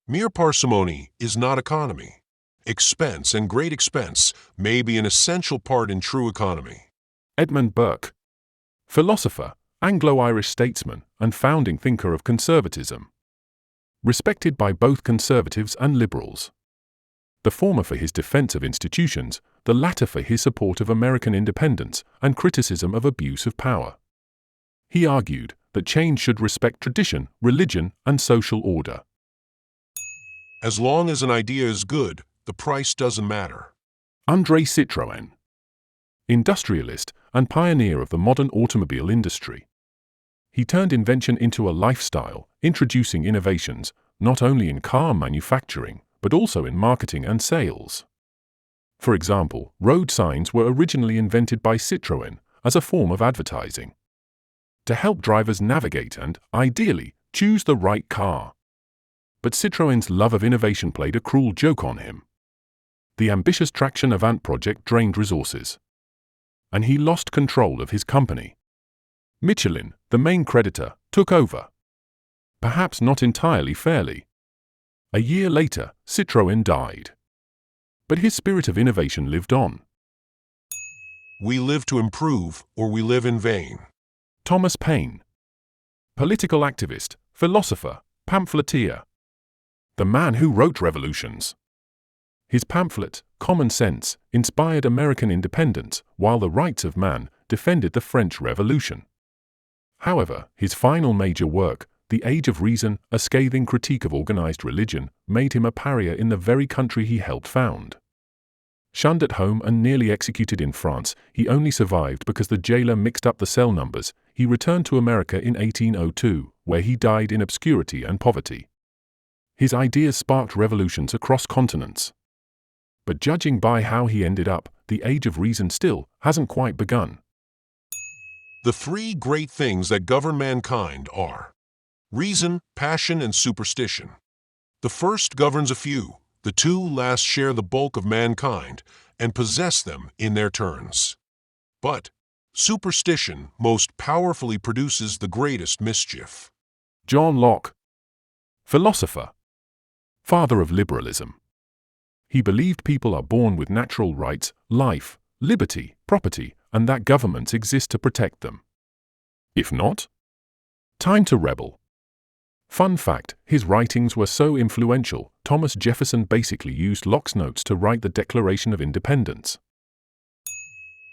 Speaker 2: Mere parsimony is not economy. Expense, and great expense, may be an essential part in true economy.
Speaker 1: Edmund Burke, philosopher, Anglo-Irish statesman, and founding thinker of conservatism. Respected by both conservatives and liberals. The former for his defense of institutions, the latter for his support of American independence and criticism of abuse of power. He argued that change should respect tradition, religion, and social order.
Speaker 2: As long as an idea is good, the price doesn't matter.
Speaker 1: André Citroën, industrialist and pioneer of the modern automobile industry. He turned invention into a lifestyle, introducing innovations not only in car manufacturing, but also in marketing and sales. For example, road signs were originally invented by Citroën as a form of advertising, to help drivers navigate and, ideally, choose the right car. But Citroën's love of innovation played a cruel joke on him. The ambitious traction Avant project drained resources, and he lost control of his company. Michelin, the main creditor, took over. Perhaps not entirely fairly. A year later, Citroën died. But his spirit of innovation lived on.
Speaker 2: We live to improve, or we live in vain.
Speaker 1: Thomas Paine. Political activist, philosopher, pamphleteer. The man who wrote revolutions. His pamphlet, Common Sense, inspired American independence, while The Rights of Man defended the French Revolution. However, his final major work, The Age of Reason, a scathing critique of organized religion, made him a pariah in the very country he helped found. Shunned at home and nearly executed in France, he only survived because the jailer mixed up the cell numbers. He returned to America in 1802, where he died in obscurity and poverty. His ideas sparked revolutions across continents. But judging by how he ended up, the Age of Reason still hasn't quite begun.
Speaker 2: The three great things that govern mankind are reason, passion, and superstition. The first governs a few, the two last share the bulk of mankind and possess them in their turns. But superstition most powerfully produces the greatest mischief.
Speaker 1: John Locke. Philosopher. Father of liberalism. He believed people are born with natural rights, life, liberty, property, and that governments exist to protect them. If not, time to rebel. Fun fact, his writings were so influential, Thomas Jefferson basically used Locke's notes to write the Declaration of Independence.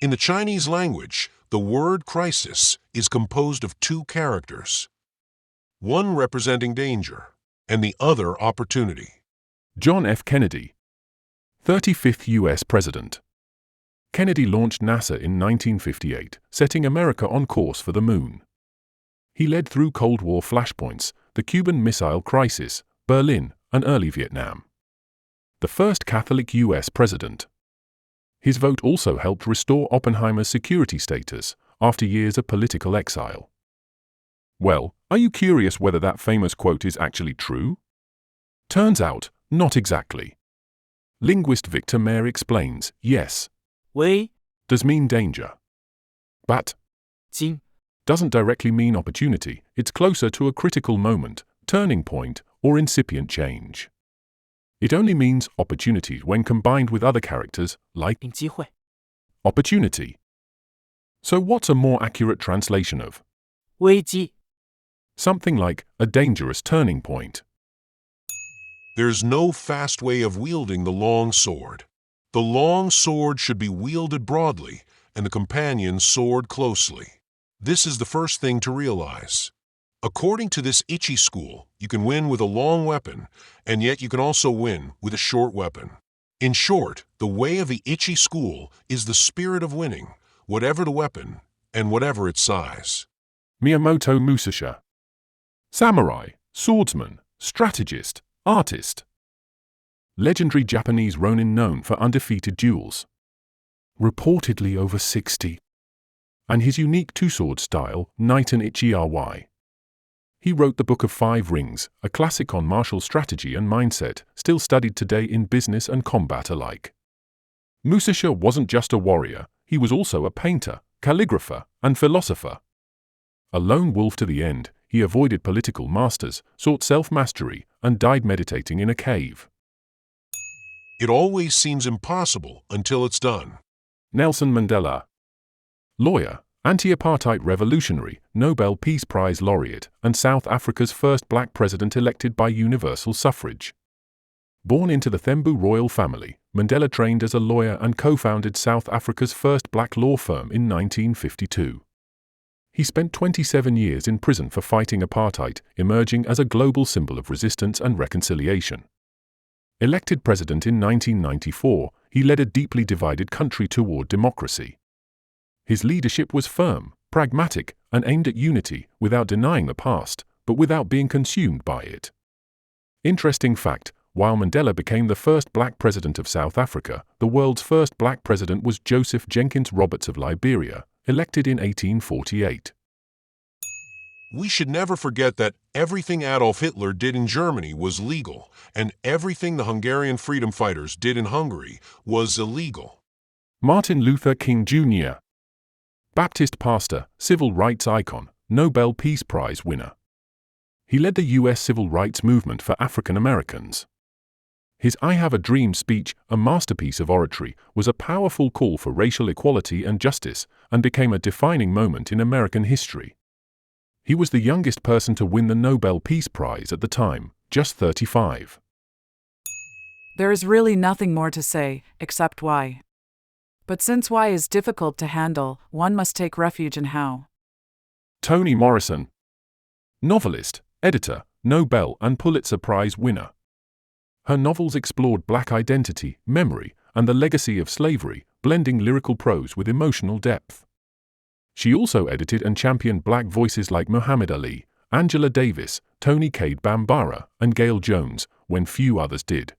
Speaker 2: In the Chinese language, the word crisis is composed of two characters, one representing danger and the other opportunity.
Speaker 1: John F. Kennedy. 35th U.S. President. Kennedy launched NASA in 1958, setting America on course for the moon. He led through Cold War flashpoints, the Cuban Missile Crisis, Berlin, and early Vietnam. The first Catholic U.S. president. His vote also helped restore Oppenheimer's security status after years of political exile. Well, are you curious whether that famous quote is actually true? Turns out, not exactly. Linguist Victor Mayer explains, yes,
Speaker 8: 危
Speaker 1: does mean danger. But
Speaker 8: 惊
Speaker 1: doesn't directly mean opportunity, it's closer to a critical moment, turning point, or incipient change. It only means opportunity when combined with other characters, like
Speaker 8: 应机会
Speaker 1: opportunity. So what's a more accurate translation of
Speaker 8: 危机
Speaker 1: something like a dangerous turning point?
Speaker 2: There's no fast way of wielding the long sword. The long sword should be wielded broadly, and the companion's sword closely. This is the first thing to realize. According to this Ichi school, you can win with a long weapon, and yet you can also win with a short weapon. In short, the way of the Ichi school is the spirit of winning, whatever the weapon, and whatever its size.
Speaker 1: Miyamoto Musashi. Samurai, swordsman, strategist, artist. Legendary Japanese Ronin known for undefeated duels. Reportedly over 60. And his unique two-sword style, Knight and Ichi-ry. He wrote the Book of Five Rings, a classic on martial strategy and mindset, still studied today in business and combat alike. Musashi wasn't just a warrior, he was also a painter, calligrapher, and philosopher. A lone wolf to the end, he avoided political masters, sought self-mastery, and died meditating in a cave.
Speaker 2: It always seems impossible until it's done.
Speaker 1: Nelson Mandela. Lawyer, anti-apartheid revolutionary, Nobel Peace Prize laureate, and South Africa's first black president elected by universal suffrage. Born into the Thembu royal family, Mandela trained as a lawyer and co-founded South Africa's first black law firm in 1952. He spent 27 years in prison for fighting apartheid, emerging as a global symbol of resistance and reconciliation. Elected president in 1994, he led a deeply divided country toward democracy. His leadership was firm, pragmatic, and aimed at unity, without denying the past, but without being consumed by it. Interesting fact, while Mandela became the first black president of South Africa, the world's first black president was Joseph Jenkins Roberts of Liberia, elected in 1848.
Speaker 2: We should never forget that everything Adolf Hitler did in Germany was legal, and everything the Hungarian freedom fighters did in Hungary was illegal.
Speaker 1: Martin Luther King Jr., Baptist pastor, civil rights icon, Nobel Peace Prize winner. He led the U.S. civil rights movement for African Americans. His I Have a Dream speech, a masterpiece of oratory, was a powerful call for racial equality and justice, and became a defining moment in American history. He was the youngest person to win the Nobel Peace Prize at the time, just 35.
Speaker 6: There is really nothing more to say, except why. But since why is difficult to handle, one must take refuge in how.
Speaker 1: Toni Morrison, novelist, editor, Nobel and Pulitzer Prize winner. Her novels explored Black identity, memory, and the legacy of slavery, blending lyrical prose with emotional depth. She also edited and championed Black voices like Muhammad Ali, Angela Davis, Toni Cade Bambara, and Gail Jones, when few others did.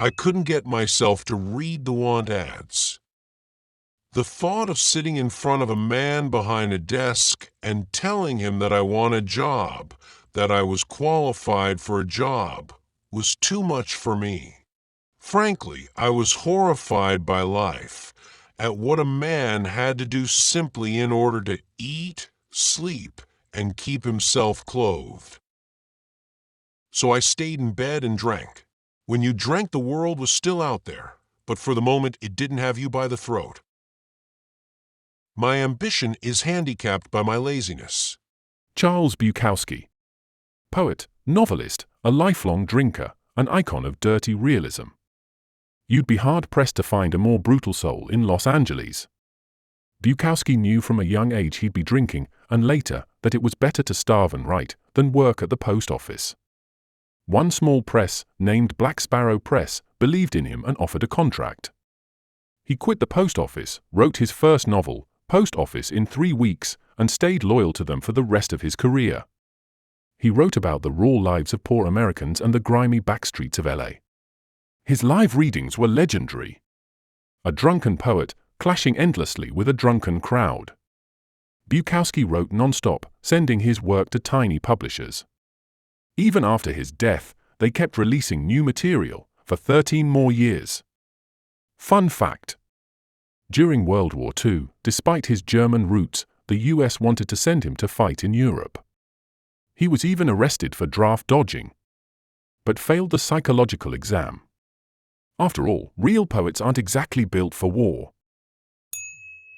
Speaker 2: I couldn't get myself to read the want ads. The thought of sitting in front of a man behind a desk and telling him that I want a job, that I was qualified for a job, was too much for me. Frankly, I was horrified by life, at what a man had to do simply in order to eat, sleep, and keep himself clothed. So I stayed in bed and drank. When you drank, the world was still out there, but for the moment it didn't have you by the throat. My ambition is handicapped by my laziness.
Speaker 1: Charles Bukowski, poet, novelist, a lifelong drinker, an icon of dirty realism. You'd be hard-pressed to find a more brutal soul in Los Angeles. Bukowski knew from a young age he'd be drinking, and later, that it was better to starve and write than work at the post office. One small press, named Black Sparrow Press, believed in him and offered a contract. He quit the post office, wrote his first novel, Post Office, in 3 weeks, and stayed loyal to them for the rest of his career. He wrote about the raw lives of poor Americans and the grimy backstreets of L.A. His live readings were legendary. A drunken poet, clashing endlessly with a drunken crowd. Bukowski wrote non-stop, sending his work to tiny publishers. Even after his death, they kept releasing new material for 13 more years. Fun fact: during World War II, despite his German roots, the US wanted to send him to fight in Europe. He was even arrested for draft dodging, but failed the psychological exam. After all, real poets aren't exactly built for war.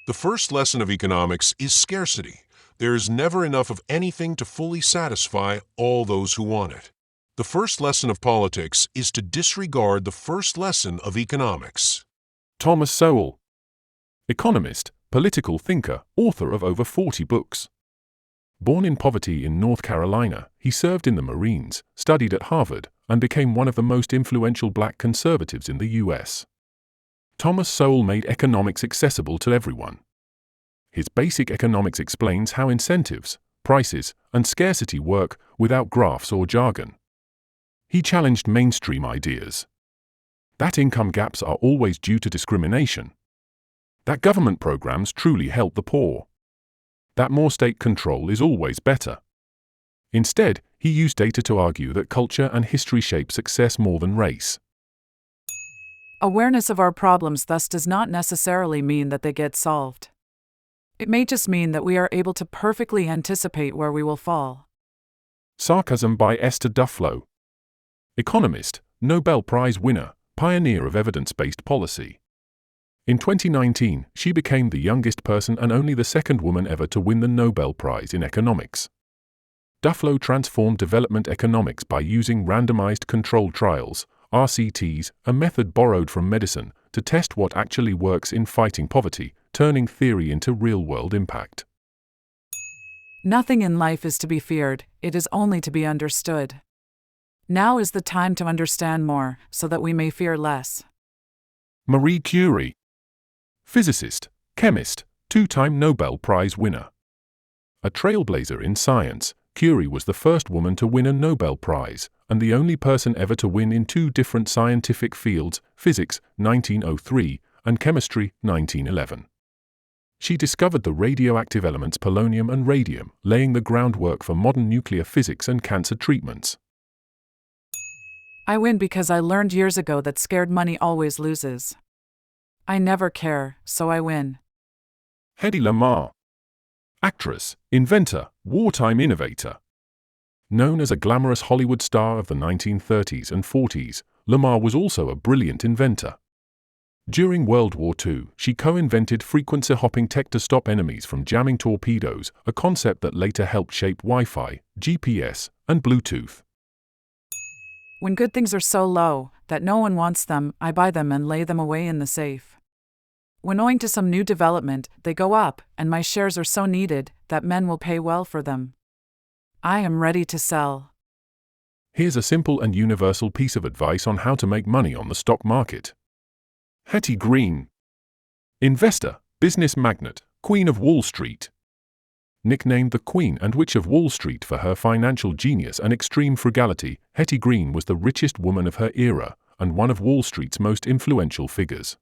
Speaker 2: The first lesson of economics is scarcity. There is never enough of anything to fully satisfy all those who want it. The first lesson of politics is to disregard the first lesson of economics.
Speaker 1: Thomas Sowell, economist, political thinker, author of over 40 books. Born in poverty in North Carolina, he served in the Marines, studied at Harvard, and became one of the most influential black conservatives in the U.S. Thomas Sowell made economics accessible to everyone. His Basic Economics explains how incentives, prices, and scarcity work without graphs or jargon. He challenged mainstream ideas. That income gaps are always due to discrimination. That government programs truly help the poor. That more state control is always better. Instead, he used data to argue that culture and history shape success more than race.
Speaker 6: Awareness of our problems thus does not necessarily mean that they get solved. It may just mean that we are able to perfectly anticipate where we will fall.
Speaker 1: Sarcasm by Esther Duflo, economist, Nobel Prize winner, pioneer of evidence-based policy. In 2019, she became the youngest person and only the second woman ever to win the Nobel Prize in economics. Duflo transformed development economics by using randomized controlled trials, RCTs, a method borrowed from medicine, to test what actually works in fighting poverty, turning theory into real-world impact.
Speaker 6: Nothing in life is to be feared, it is only to be understood. Now is the time to understand more, so that we may fear less.
Speaker 1: Marie Curie, physicist, chemist, 2-time Nobel Prize winner. A trailblazer in science, Curie was the first woman to win a Nobel Prize, and the only person ever to win in 2 different scientific fields, physics, 1903, and chemistry, 1911. She discovered the radioactive elements polonium and radium, laying the groundwork for modern nuclear physics and cancer treatments.
Speaker 6: I win because I learned years ago that scared money always loses. I never care, so I win.
Speaker 1: Hedy Lamarr. Actress, inventor, wartime innovator. Known as a glamorous Hollywood star of the 1930s and 40s, Lamarr was also a brilliant inventor. During World War II, she co-invented frequency-hopping tech to stop enemies from jamming torpedoes, a concept that later helped shape Wi-Fi, GPS, and Bluetooth.
Speaker 6: When good things are so low that no one wants them, I buy them and lay them away in the safe. When owing to some new development, they go up, and my shares are so needed that men will pay well for them. I am ready to sell.
Speaker 1: Here's a simple and universal piece of advice on how to make money on the stock market. Hetty Green. Investor, business magnate, Queen of Wall Street. Nicknamed the Queen and Witch of Wall Street for her financial genius and extreme frugality, Hetty Green was the richest woman of her era and one of Wall Street's most influential figures.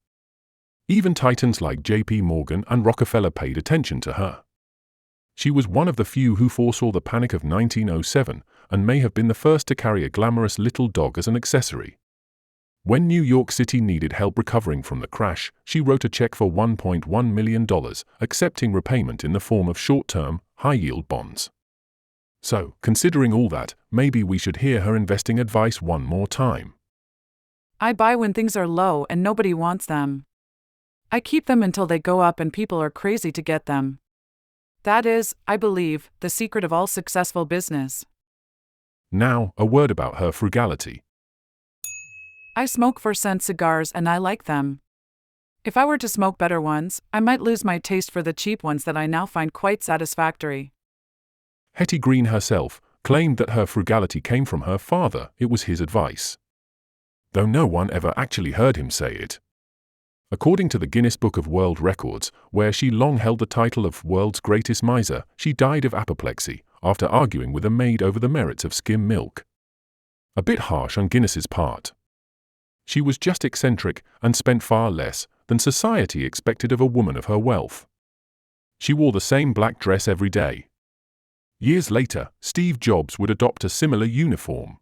Speaker 1: Even titans like J.P. Morgan and Rockefeller paid attention to her. She was one of the few who foresaw the Panic of 1907 and may have been the first to carry a glamorous little dog as an accessory. When New York City needed help recovering from the crash, she wrote a check for $1.1 million, accepting repayment in the form of short-term, high-yield bonds. So, considering all that, maybe we should hear her investing advice one more time.
Speaker 6: I buy when things are low and nobody wants them. I keep them until they go up and people are crazy to get them. That is, I believe, the secret of all successful business.
Speaker 1: Now, a word about her frugality.
Speaker 6: I smoke 4-cent cigars and I like them. If I were to smoke better ones, I might lose my taste for the cheap ones that I now find quite satisfactory.
Speaker 1: Hetty Green herself claimed that her frugality came from her father. It was his advice, though no one ever actually heard him say it. According to the Guinness Book of World Records, where she long held the title of world's greatest miser, she died of apoplexy after arguing with a maid over the merits of skim milk. A bit harsh on Guinness's part. She was just eccentric and spent far less than society expected of a woman of her wealth. She wore the same black dress every day. Years later, Steve Jobs would adopt a similar uniform.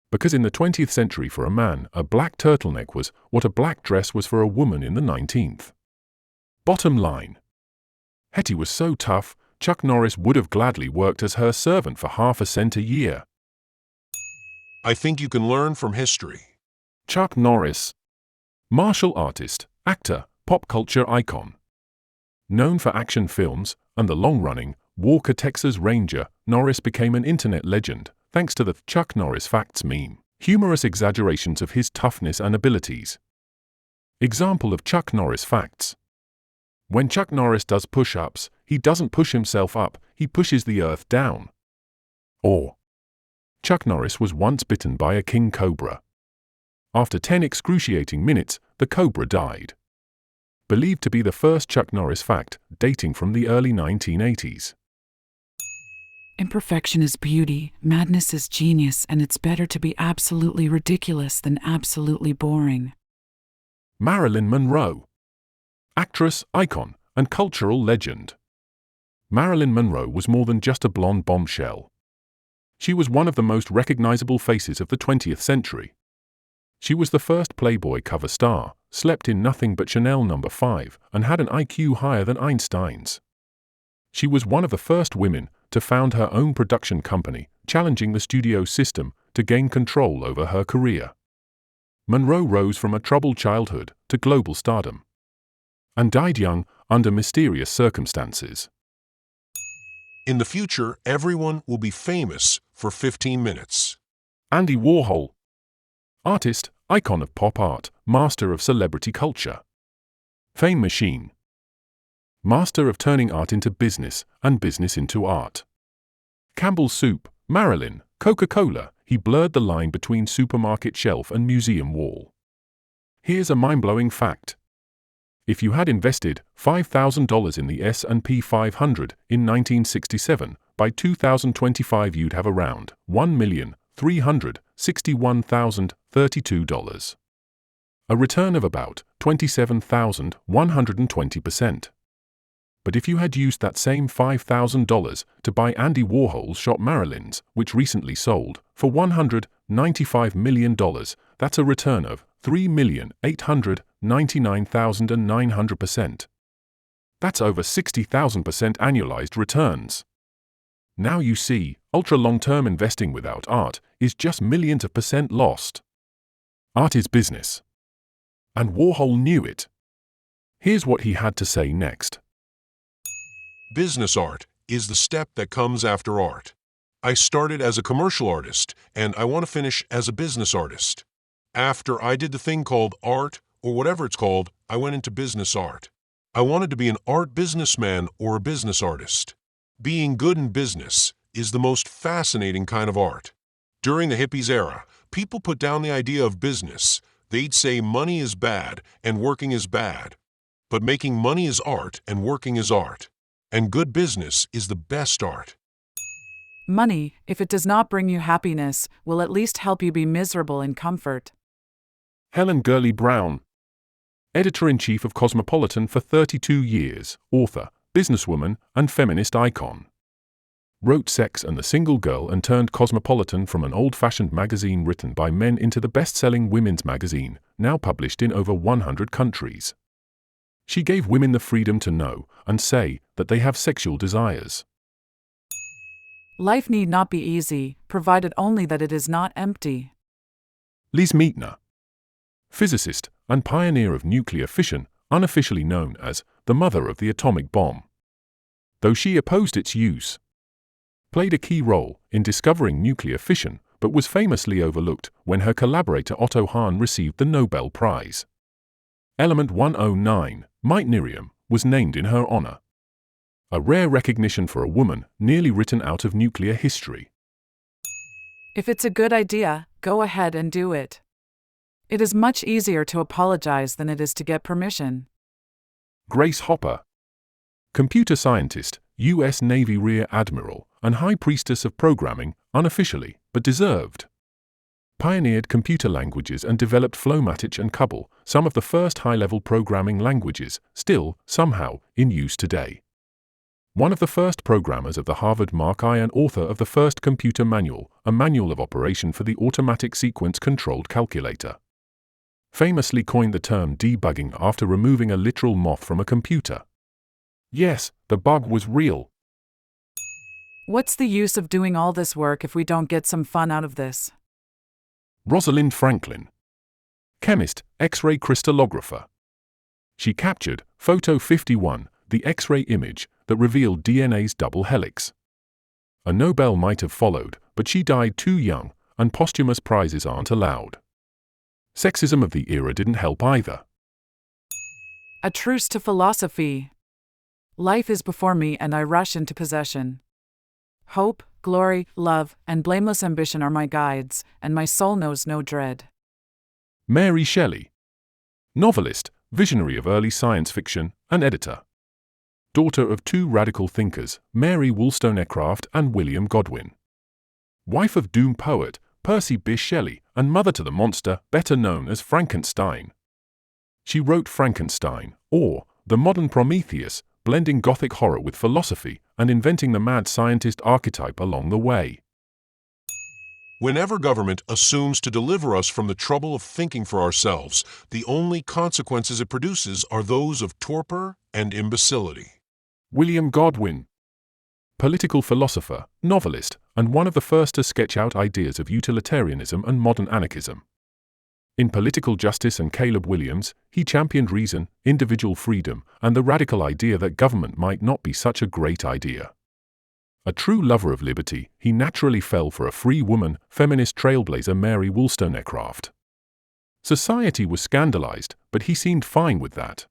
Speaker 1: Because in the 20th century for a man, a black turtleneck was what a black dress was for a woman in the 19th. Bottom line. Hetty was so tough, Chuck Norris would have gladly worked as her servant for half a cent a year.
Speaker 2: I think you can learn from history.
Speaker 1: Chuck Norris. Martial artist, actor, pop culture icon. Known for action films and the long-running Walker Texas Ranger, Norris became an internet legend thanks to the Chuck Norris Facts meme, humorous exaggerations of his toughness and abilities. Example of Chuck Norris Facts. When Chuck Norris does push-ups, he doesn't push himself up, he pushes the earth down. Or, Chuck Norris was once bitten by a king cobra. After 10 excruciating minutes, the cobra died. Believed to be the first Chuck Norris fact, dating from the early 1980s.
Speaker 6: Imperfection is beauty, madness is genius, and it's better to be absolutely ridiculous than absolutely boring.
Speaker 1: Marilyn Monroe. Actress, icon, and cultural legend. Marilyn Monroe was more than just a blonde bombshell. She was one of the most recognizable faces of the 20th century. She was the first Playboy cover star, slept in nothing but Chanel No. 5, and had an IQ higher than Einstein's. She was one of the first women to found her own production company, challenging the studio system to gain control over her career. Monroe rose from a troubled childhood to global stardom, and died young under mysterious circumstances.
Speaker 2: In the future, everyone will be famous for 15 minutes.
Speaker 1: Andy Warhol. Artist, icon of pop art, master of celebrity culture. Fame machine. Master of turning art into business and business into art. Campbell's Soup, Marilyn, Coca-Cola, he blurred the line between supermarket shelf and museum wall. Here's a mind-blowing fact. If you had invested $5,000 in the S&P 500 in 1967, by 2025 you'd have around $1,361,032. A return of about 27,120%. But if you had used that same $5,000 to buy Andy Warhol's shop Marilyn's, which recently sold for $195 million, that's a return of 3,899,900%. That's over 60,000% annualized returns. Now you see, ultra-long-term investing without art is just millions of percent lost. Art is business. And Warhol knew it. Here's what he had to say next.
Speaker 2: Business art is the step that comes after art. I started as a commercial artist, and I want to finish as a business artist. After I did the thing called art, or whatever it's called, I went into business art. I wanted to be an art businessman or a business artist. Being good in business is the most fascinating kind of art. During the hippies era, people put down the idea of business. They'd say money is bad and working is bad. But making money is art and working is art. And good business is the best art.
Speaker 6: Money, if it does not bring you happiness, will at least help you be miserable in comfort.
Speaker 1: Helen Gurley Brown, editor-in-chief of Cosmopolitan for 32 years, author, businesswoman, and feminist icon. Wrote Sex and the Single Girl and turned Cosmopolitan from an old-fashioned magazine written by men into the best-selling women's magazine, now published in over 100 countries. She gave women the freedom to know and say that they have sexual desires.
Speaker 6: Life need not be easy, provided only that it is not empty.
Speaker 1: Lise Meitner, physicist and pioneer of nuclear fission, unofficially known as the mother of the atomic bomb. Though she opposed its use, played a key role in discovering nuclear fission, but was famously overlooked when her collaborator Otto Hahn received the Nobel Prize. Element 109, Meitnerium, was named in her honor. A rare recognition for a woman nearly written out of nuclear history.
Speaker 6: If it's a good idea, go ahead and do it. It is much easier to apologize than it is to get permission.
Speaker 1: Grace Hopper, computer scientist, U.S. Navy Rear Admiral, and High Priestess of Programming, unofficially, but deserved. Pioneered computer languages and developed Flowmatic and Cubble, some of the first high-level programming languages, still, somehow, in use today. One of the first programmers of the Harvard Mark I and author of the first computer manual, a manual of operation for the automatic sequence-controlled calculator. Famously coined the term debugging after removing a literal moth from a computer. Yes, the bug was real.
Speaker 6: What's the use of doing all this work if we don't get some fun out of this?
Speaker 1: Rosalind Franklin, chemist, X-ray crystallographer. She captured, photo 51, the X-ray image that revealed DNA's double helix. A Nobel might have followed, but she died too young, and posthumous prizes aren't allowed. Sexism of the era didn't help either.
Speaker 6: A truce to philosophy. Life is before me and I rush into possession. Hope, glory, love, and blameless ambition are my guides, and my soul knows no dread.
Speaker 1: Mary Shelley, novelist, visionary of early science fiction, and editor. Daughter of two radical thinkers, Mary Wollstonecraft and William Godwin. Wife of doom poet, Percy Bysshe Shelley, and mother to the monster, better known as Frankenstein. She wrote Frankenstein, or The Modern Prometheus, blending Gothic horror with philosophy and inventing the mad scientist archetype along the way.
Speaker 2: Whenever government assumes to deliver us from the trouble of thinking for ourselves, the only consequences it produces are those of torpor and imbecility.
Speaker 1: William Godwin, political philosopher, novelist, and one of the first to sketch out ideas of utilitarianism and modern anarchism. In Political Justice and Caleb Williams, he championed reason, individual freedom, and the radical idea that government might not be such a great idea. A true lover of liberty, he naturally fell for a free woman, feminist trailblazer Mary Wollstonecraft. Society was scandalized, but he seemed fine with that.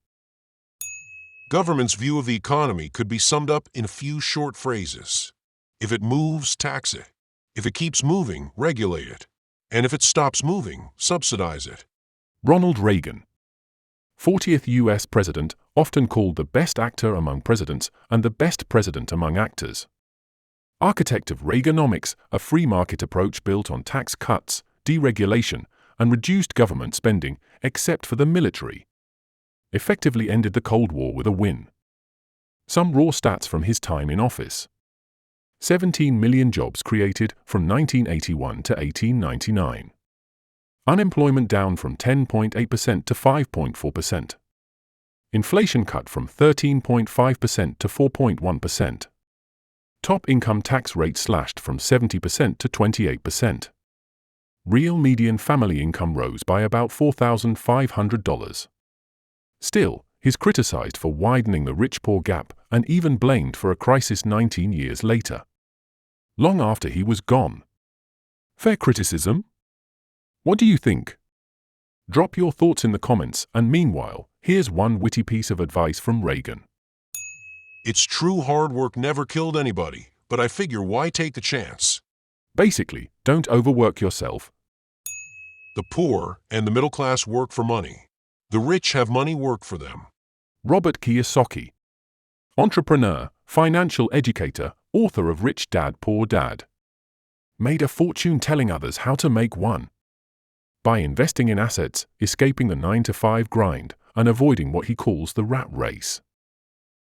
Speaker 2: Government's view of the economy could be summed up in a few short phrases. If it moves, tax it. If it keeps moving, regulate it. And if it stops moving, subsidize it.
Speaker 1: Ronald Reagan, 40th U.S. President, often called the best actor among presidents and the best president among actors. Architect of Reaganomics, a free market approach built on tax cuts, deregulation, and reduced government spending, except for the military. Effectively ended the Cold War with a win. Some raw stats from his time in office. 17 million jobs created from 1981 to 1899. Unemployment down from 10.8% to 5.4%. Inflation cut from 13.5% to 4.1%. Top income tax rate slashed from 70% to 28%. Real median family income rose by about $4,500. Still, he's criticized for widening the rich-poor gap and even blamed for a crisis 19 years later, long after he was gone. Fair criticism? What do you think? Drop your thoughts in the comments, and meanwhile, here's one witty piece of advice from Reagan.
Speaker 2: It's true hard work never killed anybody, but I figure why take the chance?
Speaker 1: Basically, don't overwork yourself.
Speaker 2: The poor and the middle class work for money. The rich have money work for them.
Speaker 1: Robert Kiyosaki. Entrepreneur, financial educator, author of Rich Dad, Poor Dad. Made a fortune telling others how to make one. By investing in assets, escaping the 9-to-5 grind, and avoiding what he calls the rat race.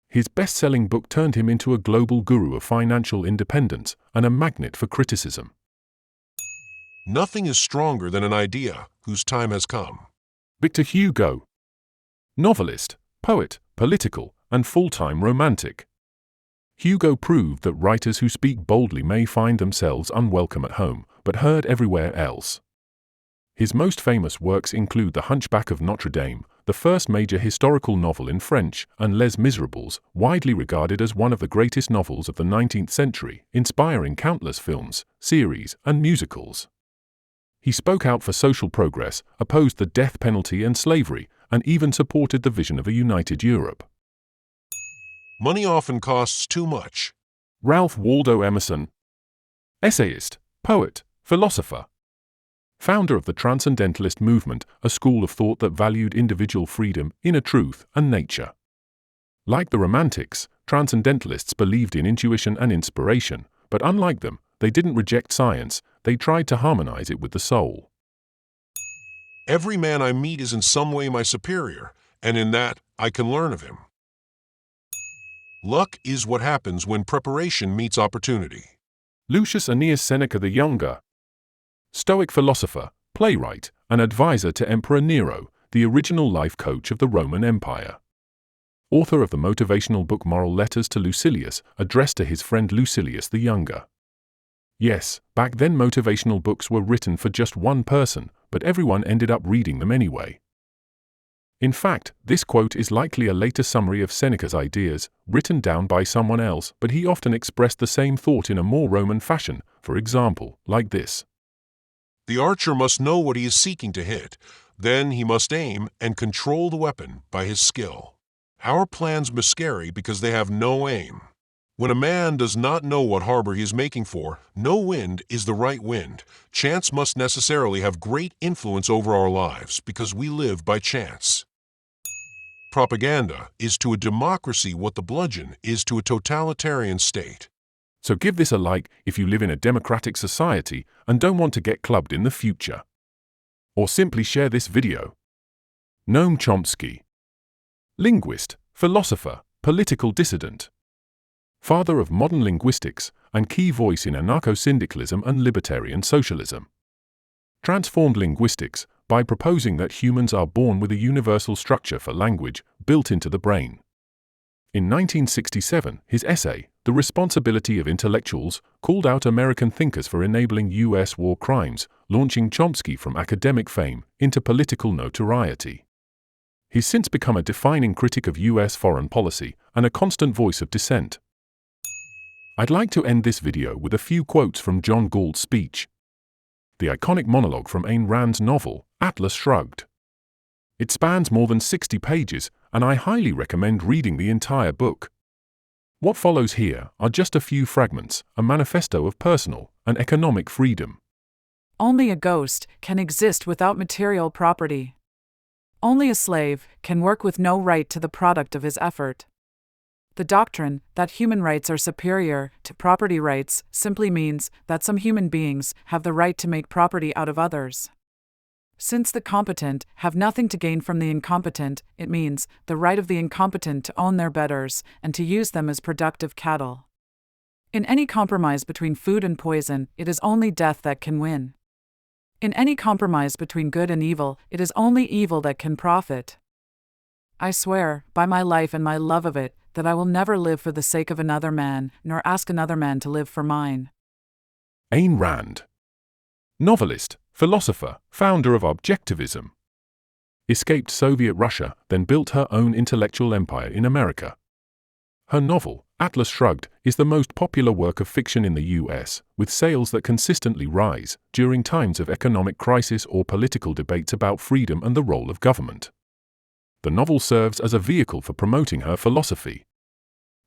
Speaker 1: His best-selling book turned him into a global guru of financial independence and a magnet for criticism.
Speaker 2: Nothing is stronger than an idea whose time has come.
Speaker 1: Victor Hugo. Novelist, poet, political, and full-time romantic. Hugo proved that writers who speak boldly may find themselves unwelcome at home, but heard everywhere else. His most famous works include The Hunchback of Notre Dame, the first major historical novel in French, and Les Miserables, widely regarded as one of the greatest novels of the 19th century, inspiring countless films, series, and musicals. He spoke out for social progress, opposed the death penalty and slavery, and even supported the vision of a united Europe.
Speaker 2: Money often costs too much.
Speaker 1: Ralph Waldo Emerson. Essayist, poet, philosopher. Founder of the Transcendentalist movement, a school of thought that valued individual freedom, inner truth, and nature. Like the Romantics, Transcendentalists believed in intuition and inspiration, but unlike them, they didn't reject science, they tried to harmonize it with the soul.
Speaker 2: Every man I meet is in some way my superior, and in that, I can learn of him. Luck is what happens when preparation meets opportunity.
Speaker 1: Lucius Annaeus Seneca the Younger. Stoic philosopher, playwright, and advisor to Emperor Nero, the original life coach of the Roman Empire. Author of the motivational book Moral Letters to Lucilius, addressed to his friend Lucilius the Younger. Yes, back then motivational books were written for just one person, but everyone ended up reading them anyway. In fact, this quote is likely a later summary of Seneca's ideas, written down by someone else, but he often expressed the same thought in a more Roman fashion, for example, like this.
Speaker 2: The archer must know what he is seeking to hit. Then he must aim and control the weapon by his skill. Our plans miscarry because they have no aim. When a man does not know what harbor he is making for, no wind is the right wind. Chance must necessarily have great influence over our lives because we live by chance. Propaganda is to a democracy what the bludgeon is to a totalitarian state.
Speaker 1: So give this a like if you live in a democratic society and don't want to get clubbed in the future. Or simply share this video. Noam Chomsky. Linguist, philosopher, political dissident. Father of modern linguistics and key voice in anarcho-syndicalism and libertarian socialism. Transformed linguistics by proposing that humans are born with a universal structure for language built into the brain. In 1967, his essay, The Responsibility of Intellectuals, called out American thinkers for enabling U.S. war crimes, launching Chomsky from academic fame into political notoriety. He's since become a defining critic of U.S. foreign policy and a constant voice of dissent. I'd like to end this video with a few quotes from John Galt's speech. The iconic monologue from Ayn Rand's novel, Atlas Shrugged. It spans more than 60 pages, and I highly recommend reading the entire book. What follows here are just a few fragments, a manifesto of personal and economic freedom.
Speaker 6: Only a ghost can exist without material property. Only a slave can work with no right to the product of his effort. The doctrine that human rights are superior to property rights simply means that some human beings have the right to make property out of others. Since the competent have nothing to gain from the incompetent, it means the right of the incompetent to own their betters and to use them as productive cattle. In any compromise between food and poison, it is only death that can win. In any compromise between good and evil, it is only evil that can profit. I swear, by my life and my love of it, that I will never live for the sake of another man, nor ask another man to live for mine.
Speaker 1: Ayn Rand. Novelist, philosopher, founder of Objectivism. Escaped Soviet Russia, then built her own intellectual empire in America. Her novel, Atlas Shrugged, is the most popular work of fiction in the US, with sales that consistently rise during times of economic crisis or political debates about freedom and the role of government. The novel serves as a vehicle for promoting her philosophy.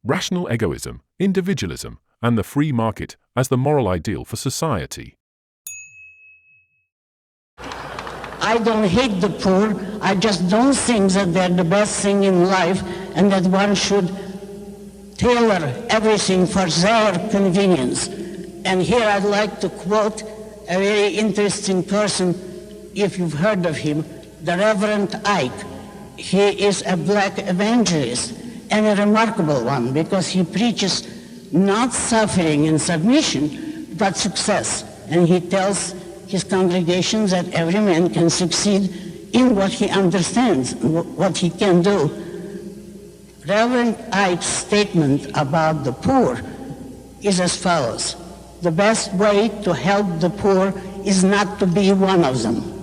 Speaker 1: Rational egoism, individualism, and the free market as the moral ideal for society.
Speaker 9: I don't hate the poor, I just don't think that they're the best thing in life and that one should tailor everything for their convenience. And here I'd like to quote a very interesting person, if you've heard of him, the Reverend Ike. He is a black evangelist and a remarkable one because he preaches not suffering and submission, but success. And he tells his congregation that every man can succeed in what he understands, what he can do. Reverend Ike's statement about the poor is as follows: the best way to help the poor is not to be one of them.